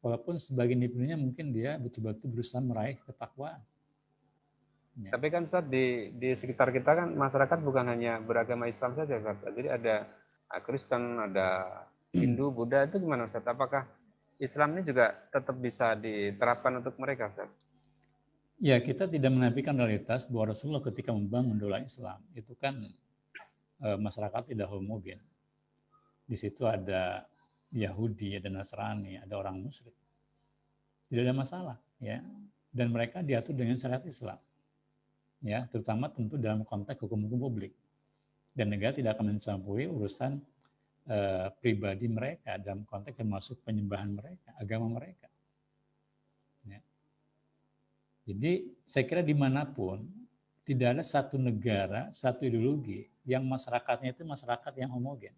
[SPEAKER 2] Walaupun sebagian individunya mungkin dia betul-betul berusaha meraih ketakwaan.
[SPEAKER 1] Ya. Tapi kan Ustaz, di sekitar kita kan masyarakat bukan hanya beragama Islam saja, Ustaz. Jadi ada Kristen, ada Hindu, Buddha, itu gimana Ustaz? Apakah Islam ini juga tetap bisa diterapkan untuk mereka, Ustaz?
[SPEAKER 2] Ya, kita tidak menafikan realitas bahwa Rasulullah ketika membangun dola Islam itu kan masyarakat tidak homogen. Di situ ada Yahudi, ada Nasrani, ada orang musyrik. Tidak ada masalah, ya. Dan mereka diatur dengan syariat Islam, ya, terutama tentu dalam konteks hukum-hukum publik. Dan negara tidak akan mencampuri urusan pribadi mereka dalam konteks termasuk penyembahan mereka, agama mereka. Ya. Jadi saya kira dimanapun tidak ada satu negara, satu ideologi yang masyarakatnya itu masyarakat yang homogen.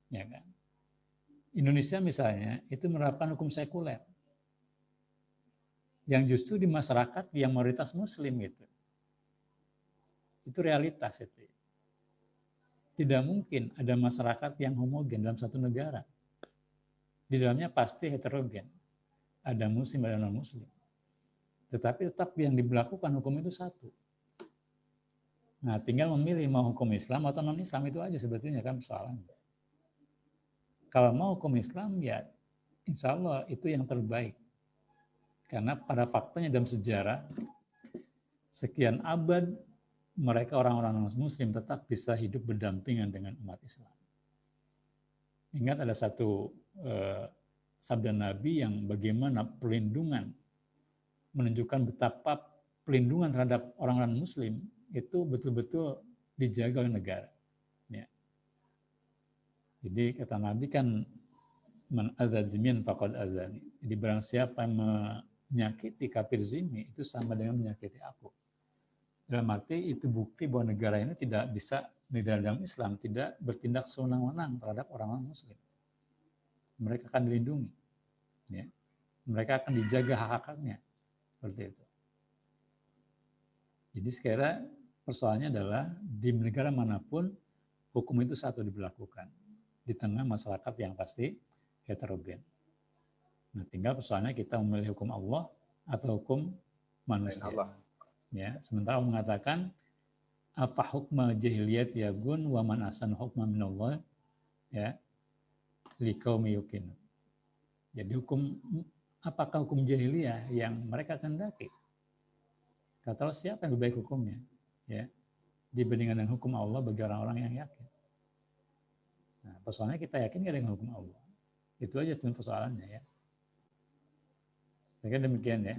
[SPEAKER 2] Ya kan? Indonesia misalnya itu menerapkan hukum sekuler yang justru di masyarakat yang mayoritas Muslim gitu. Itu realitas itu. Tidak mungkin ada masyarakat yang homogen dalam satu negara. Di dalamnya pasti heterogen. Ada Muslim, ada non-Muslim. Tetapi tetap yang diberlakukan hukum itu satu. Nah, tinggal memilih mau hukum Islam atau non-Islam, itu aja sebetulnya kan persoalannya. Kalau mau hukum Islam, ya insya Allah itu yang terbaik. Karena pada faktanya dalam sejarah, sekian abad mereka orang-orang non-Muslim tetap bisa hidup berdampingan dengan umat Islam. Ingat ada satu sabda Nabi yang bagaimana perlindungan, menunjukkan betapa perlindungan terhadap orang-orang Muslim itu betul-betul dijaga oleh negara. Ya. Jadi kata Nabi kan, man adzadmin faqad azani. Jadi barang siapa yang menyakiti kafir zimmi itu sama dengan menyakiti aku. Dalam arti itu bukti bahwa negara ini tidak bisa, negara dalam Islam tidak bertindak sewenang-wenang terhadap orang-orang Muslim. Mereka akan dilindungi, ya. Mereka akan dijaga hak-haknya, seperti itu. Jadi sekarang persoalannya adalah di negara manapun hukum itu satu diberlakukan di tengah masyarakat yang pasti heterogen. Nah, tinggal persoalannya kita memilih hukum Allah atau hukum manusia. Allah. Ya, sementara Allah mengatakan apa hukma jahiliyat yagun wa man asan hukma minallah, ya, liqaumi yuqinun. Jadi apakah hukum jahiliyah yang mereka kehendaki? Kata Allah, siapa yang lebih baik hukumnya, ya, dibandingkan dengan hukum Allah bagi orang-orang yang yakin. Nah, persoalannya kita yakin nggak dengan hukum Allah? Itu aja tuh persoalannya, ya. Saya kira demikian, ya.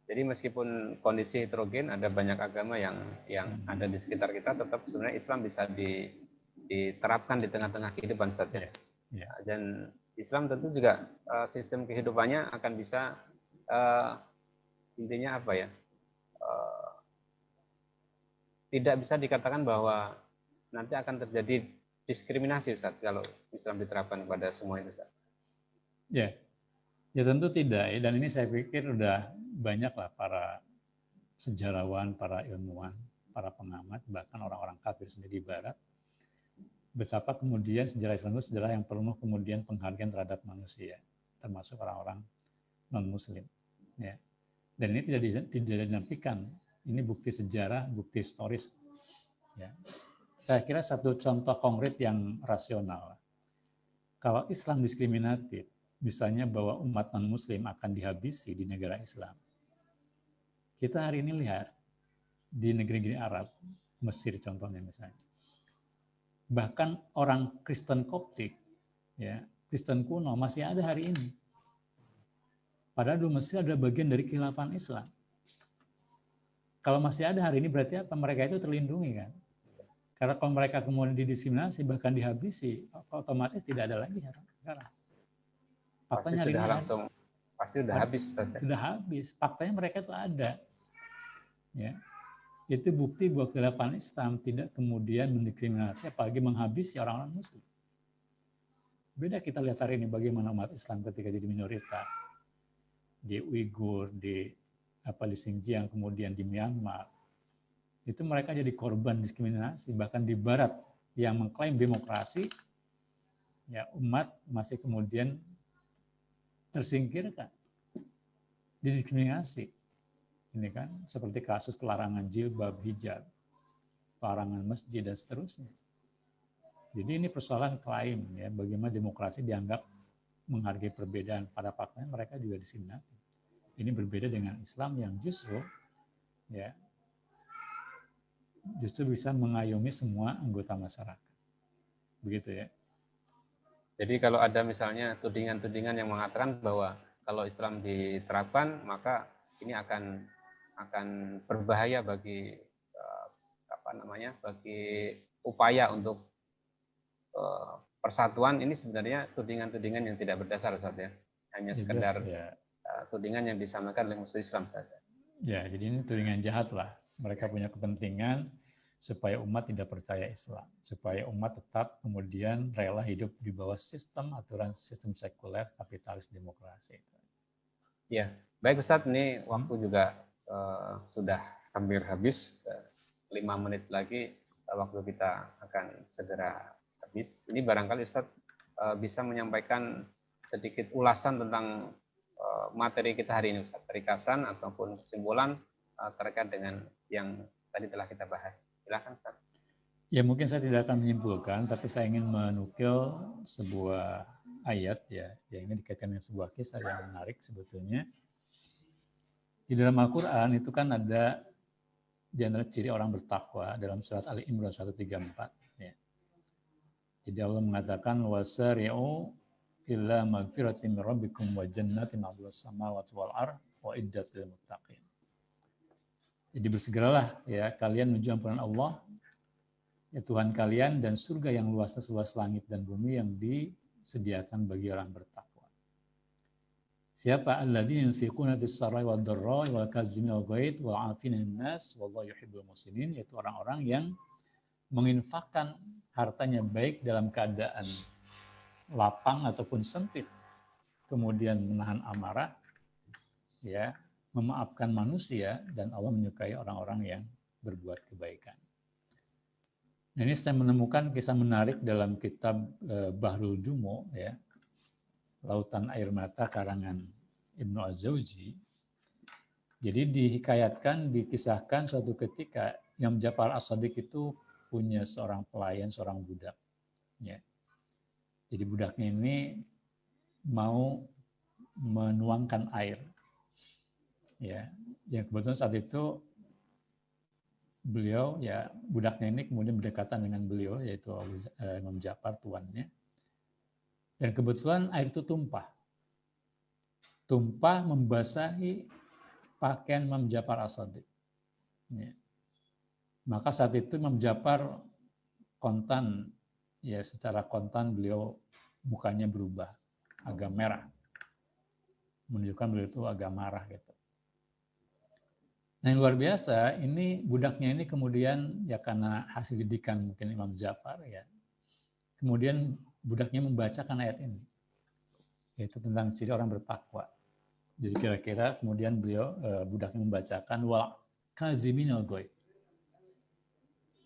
[SPEAKER 1] Jadi meskipun kondisi heterogen, ada banyak agama yang ada di sekitar kita, tetap sebenarnya Islam bisa diterapkan di tengah-tengah kehidupan saja. Ya. Dan Islam tentu juga sistem kehidupannya akan bisa intinya apa ya? Tidak bisa dikatakan bahwa nanti akan terjadi diskriminasi, Ustaz, kalau Islam diterapkan kepada semua itu, Ustaz.
[SPEAKER 2] Ya. Ya tentu tidak, ya. Dan ini saya pikir udah banyaklah para sejarawan, para ilmuwan, para pengamat, bahkan orang-orang kafir sendiri di Barat, betapa kemudian sejarah Islam itu sejarah yang penuh kemudian penghargaan terhadap manusia, termasuk orang-orang non-Muslim. Ya. Dan ini tidak dinafikan. Ini bukti sejarah, bukti historis. Ya. Saya kira satu contoh konkret yang rasional. Kalau Islam diskriminatif, misalnya bahwa umat non-Muslim akan dihabisi di negara Islam. Kita hari ini lihat di negeri-negeri Arab, Mesir contohnya misalnya. Bahkan orang Kristen Koptik, ya, Kristen kuno masih ada hari ini. Padahal dulu Mesir adalah bagian dari khilafah Islam. Kalau masih ada hari ini berarti apa? Mereka itu terlindungi kan? Karena kalau mereka kemudian didiskriminasi bahkan dihabisi, otomatis tidak ada lagi sekarang. Faktanya
[SPEAKER 1] pasti sudah habis.
[SPEAKER 2] Sudah habis. Faktanya mereka itu ada. Ya. Itu bukti bahwa khilafah Islam tidak kemudian mendiskriminasi, apalagi menghabisi orang-orang Muslim. Beda kita lihat hari ini bagaimana umat Islam ketika jadi minoritas di Uighur, di Xinjiang, kemudian di Myanmar. Itu mereka jadi korban diskriminasi, bahkan di Barat yang mengklaim demokrasi, ya umat masih kemudian tersingkirkan, didiskriminasi. Ini kan seperti kasus pelarangan jilbab, hijab, pelarangan masjid dan seterusnya. Jadi ini persoalan klaim, ya, bagaimana demokrasi dianggap menghargai perbedaan. Pada faktanya mereka juga diskriminatif. Ini berbeda dengan Islam yang justru ya bisa mengayomi semua anggota masyarakat. Begitu ya.
[SPEAKER 1] Jadi kalau ada misalnya tudingan-tudingan yang mengatakan bahwa kalau Islam diterapkan maka ini akan berbahaya bagi bagi upaya untuk persatuan, ini sebenarnya tudingan-tudingan yang tidak berdasar, Ustaz ya. Hanya sekedar tudingan yang disampaikan oleh musuh Islam saja.
[SPEAKER 2] Ya, jadi ini tudingan jahat lah. Mereka punya kepentingan supaya umat tidak percaya Islam, supaya umat tetap kemudian rela hidup di bawah aturan sistem sekuler, kapitalis, demokrasi.
[SPEAKER 1] Ya, baik Ustadz, ini waktu juga sudah hampir habis, 5 menit lagi waktu kita akan segera habis. Ini barangkali Ustadz bisa menyampaikan sedikit ulasan tentang materi kita hari ini, Ustadz, ringkasan ataupun kesimpulan terkait dengan yang tadi telah kita bahas. Silakan, Ustaz.
[SPEAKER 2] Ya, mungkin saya tidak akan menyimpulkan, tapi saya ingin menukil sebuah ayat ya, yang ini dikaitkan dengan sebuah kisah yang menarik sebetulnya. Di dalam Al-Quran itu kan ada di antara ciri orang bertakwa dalam surat Ali Imran 134. Ya. Jadi Allah mengatakan wasari'u illa magfiratin min rabbikum wa jannatin 'arduhas samawati wal ardh wa iddat lil muttaqin. Jadi bersegeralah ya kalian menuju ampunan Allah ya Tuhan kalian dan surga yang luasnya seluas langit dan bumi yang disediakan bagi orang bertakwa. Siapa alladzina yunfiquna fis-sarra'i wad-dharra'i wal kaazimina al-ghaidz wal 'afina 'anil nas wallahu yuhibbul muhsinin, yaitu orang-orang yang menginfakkan hartanya baik dalam keadaan lapang ataupun sempit, kemudian menahan amarah, ya, memaafkan manusia, dan Allah menyukai orang-orang yang berbuat kebaikan. Nah, ini saya menemukan kisah menarik dalam kitab Bahrul Jumo, ya, Lautan Air Mata karangan Ibnu Az-Zawji. Jadi dikisahkan suatu ketika Imam Ja'far As-Shadiq itu punya seorang pelayan, seorang budak. Ya. Jadi budaknya ini mau menuangkan air. Ya, yang kebetulan saat itu beliau, ya budaknya ini kemudian berdekatan dengan beliau, yaitu Imam Ja'far tuannya. Dan kebetulan air itu tumpah membasahi pakaian Imam Ja'far As-Shadiq. Ya. Maka saat itu Imam Ja'far kontan, ya secara kontan beliau mukanya berubah, agak merah. Menunjukkan beliau itu agak marah gitu. Nah, yang luar biasa, ini budaknya ini kemudian ya karena hasil didikan mungkin Imam Ja'far ya. Kemudian budaknya membacakan ayat ini. Yaitu tentang ciri orang bertakwa. Jadi kira-kira kemudian beliau budaknya membacakan wal kaziminal ghaidz.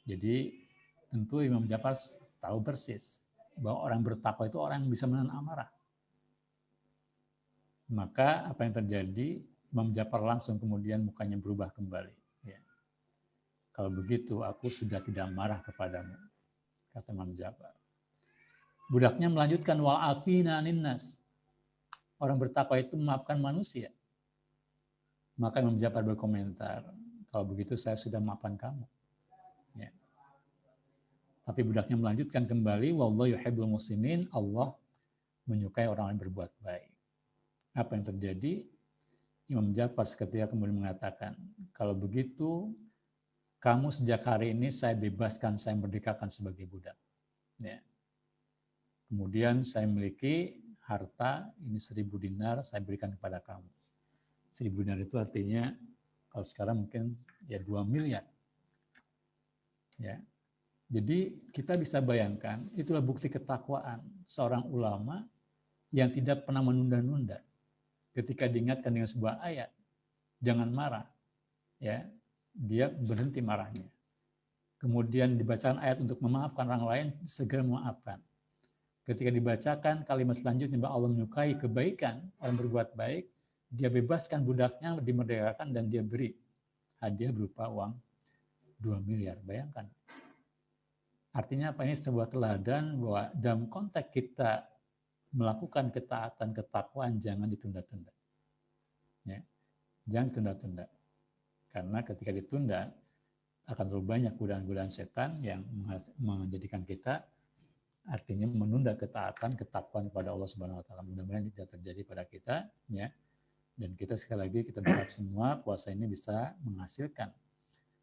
[SPEAKER 2] Jadi tentu Imam Ja'far tahu persis bahwa orang bertakwa itu orang yang bisa menahan amarah. Maka apa yang terjadi? Imam Ja'far langsung kemudian mukanya berubah kembali. Ya. Kalau begitu aku sudah tidak marah kepadamu, kata Imam Ja'far. Budaknya melanjutkan wa'afina 'anin nas. Orang bertakwa itu memaafkan manusia. Maka Imam Ja'far berkomentar, kalau begitu saya sudah memaafkan kamu. Ya. Tapi budaknya melanjutkan kembali, wallahu yuhibbul muhsinin, Allah menyukai orang yang berbuat baik. Apa yang terjadi? Imam Ja'far ketika kemudian mengatakan, kalau begitu kamu sejak hari ini saya bebaskan, saya merdekakan sebagai budak. Ya. Kemudian saya memiliki harta, ini 1.000 dinar saya berikan kepada kamu. 1.000 dinar itu artinya kalau sekarang mungkin ya 2 miliar. Ya. Jadi kita bisa bayangkan itulah bukti ketakwaan seorang ulama yang tidak pernah menunda-nunda. Ketika diingatkan dengan sebuah ayat, jangan marah, ya, dia berhenti marahnya. Kemudian dibacakan ayat untuk memaafkan orang lain, segera memaafkan. Ketika dibacakan kalimat selanjutnya bahwa Allah menyukai kebaikan, orang berbuat baik, dia bebaskan budaknya, dimerdekakan, dan dia beri hadiah berupa uang 2 miliar. Bayangkan. Artinya apa? Ini sebuah teladan bahwa dalam konteks kita melakukan ketaatan, ketakwaan, jangan ditunda-tunda. Ya. jangan tunda-tunda. Karena ketika ditunda, akan terlalu banyak godaan-godaan setan yang menjadikan kita artinya menunda ketaatan, ketakwaan kepada Allah Subhanahu wa taala. Mudah-mudahan tidak terjadi pada kita ya. Dan kita sekali lagi kita berharap semua puasa ini bisa menghasilkan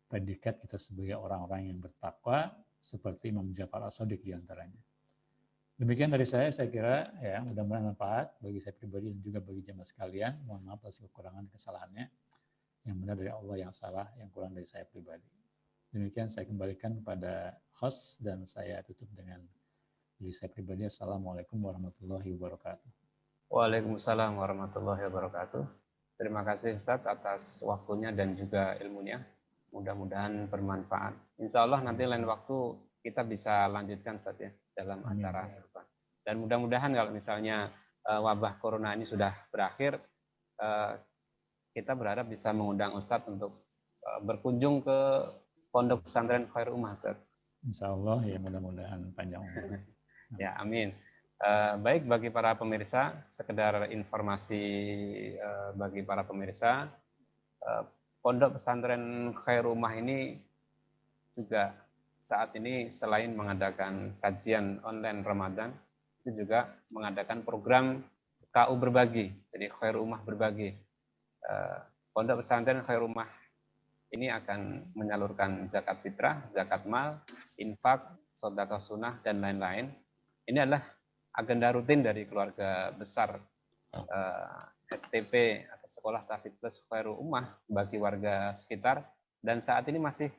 [SPEAKER 2] predikat kita sebagai orang-orang yang bertakwa seperti Imam Ja'far As-Shadiq di antaranya. Demikian dari saya kira ya, mudah-mudahan manfaat bagi saya pribadi dan juga bagi jemaah sekalian. Mohon maaf atas kekurangan kesalahannya. Yang benar dari Allah, yang salah, yang kurang dari saya pribadi. Demikian saya kembalikan kepada host dan saya tutup dengan diri saya pribadi. Assalamualaikum warahmatullahi wabarakatuh.
[SPEAKER 1] Waalaikumsalam warahmatullahi wabarakatuh. Terima kasih Ustaz atas waktunya dan juga ilmunya. Mudah-mudahan bermanfaat. Insya Allah nanti lain waktu kita bisa lanjutkan Ustaz ya dalam acara serupa. Dan mudah-mudahan kalau misalnya wabah corona ini sudah berakhir, kita berharap bisa mengundang Ustadz untuk berkunjung ke Pondok Pesantren Khairul Ummah, Ustadz.
[SPEAKER 2] Insya Allah ya, mudah-mudahan panjang umur.
[SPEAKER 1] Ya, amin. Baik, bagi para pemirsa, sekedar informasi bagi para pemirsa, Pondok Pesantren Khairul Ummah ini juga saat ini selain mengadakan kajian online Ramadan, itu juga mengadakan program KU Berbagi, jadi Khairul Ummah Berbagi. Pondok Pesantren Khairul Ummah ini akan menyalurkan zakat fitrah, zakat mal, infak, sedekah sunnah, dan lain-lain. Ini adalah agenda rutin dari keluarga besar STP atau Sekolah Tahfidz Plus Khairul Ummah bagi warga sekitar, dan saat ini masih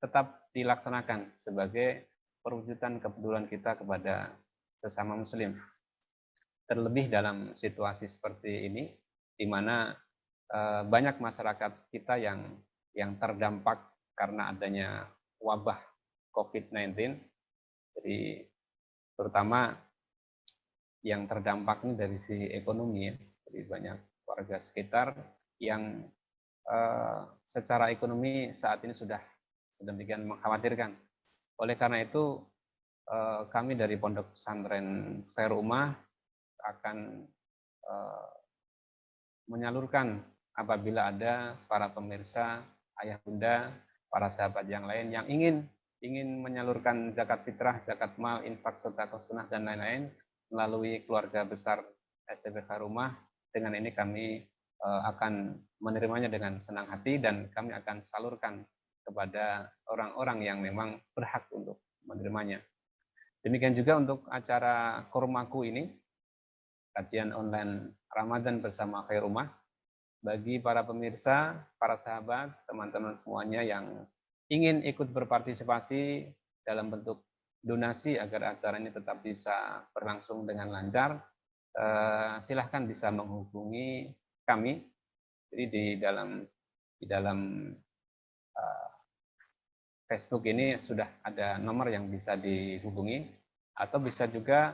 [SPEAKER 1] tetap dilaksanakan sebagai perwujudan kepedulian kita kepada sesama muslim. Terlebih dalam situasi seperti ini, di mana banyak masyarakat kita yang terdampak karena adanya wabah COVID-19. Jadi terutama yang terdampak ini dari sisi ekonomi ya. Jadi banyak warga sekitar yang secara ekonomi saat ini sudah sedemikian mengkhawatirkan. Oleh karena itu kami dari Pondok Pesantren Khairul Ummah akan menyalurkan apabila ada para pemirsa, ayah bunda, para sahabat yang lain yang ingin menyalurkan zakat fitrah, zakat mal, infak, sedekah sunnah, dan lain-lain melalui keluarga besar STP Khairul Ummah. Dengan ini kami akan menerimanya dengan senang hati dan kami akan salurkan kepada orang-orang yang memang berhak untuk menerimanya. Demikian juga untuk acara Kormaku ini, kajian online Ramadan bersama Khairul Ummah. Bagi para pemirsa, para sahabat, teman-teman semuanya yang ingin ikut berpartisipasi dalam bentuk donasi agar acara ini tetap bisa berlangsung dengan lancar, silahkan bisa menghubungi kami. Jadi di dalam Facebook ini sudah ada nomor yang bisa dihubungi, atau bisa juga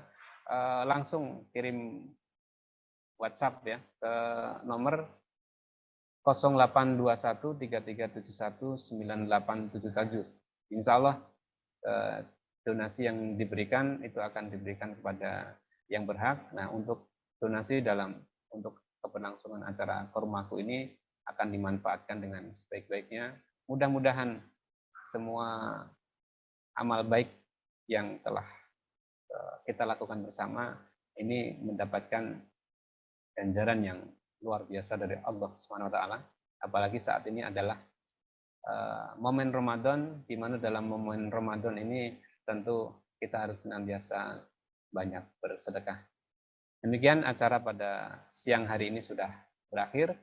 [SPEAKER 1] langsung kirim WhatsApp ya ke nomor 082133719877. Insya Allah donasi yang diberikan itu akan diberikan kepada yang berhak. Nah, untuk donasi untuk keberlangsungan acara Kormaku ini akan dimanfaatkan dengan sebaik-baiknya. Mudah-mudahan semua amal baik yang telah kita lakukan bersama ini mendapatkan ganjaran yang luar biasa dari Allah Subhanahu wa taala. Apalagi saat ini adalah momen Ramadan, di mana dalam momen Ramadan ini tentu kita harus senantiasa banyak bersedekah. Demikian acara pada siang hari ini sudah berakhir.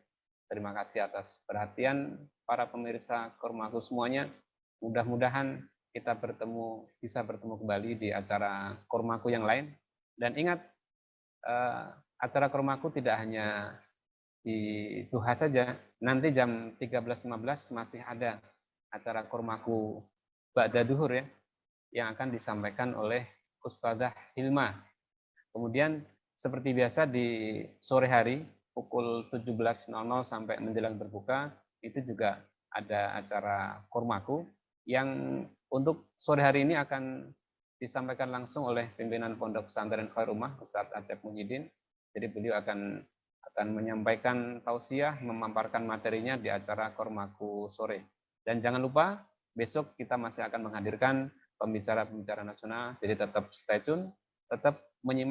[SPEAKER 1] Terima kasih atas perhatian para pemirsa Kormaku semuanya. Mudah-mudahan kita bisa bertemu kembali di acara Kormaku yang lain. Dan ingat, acara Kormaku tidak hanya di Duha saja, nanti jam 13.15 masih ada acara Kormaku Ba'da Duhur ya, yang akan disampaikan oleh Ustadzah Hilma. Kemudian seperti biasa di sore hari pukul 17.00 sampai menjelang berbuka itu juga ada acara Kormaku yang untuk sore hari ini akan disampaikan langsung oleh pimpinan Pondok Pesantren Khairul Ummah Ustadz Acep Muhyiddin. Jadi beliau akan akan menyampaikan tausiah, memaparkan materinya di acara Kormaku sore. Dan jangan lupa, besok kita masih akan menghadirkan pembicara-pembicara nasional, jadi tetap stay tune, tetap menyimak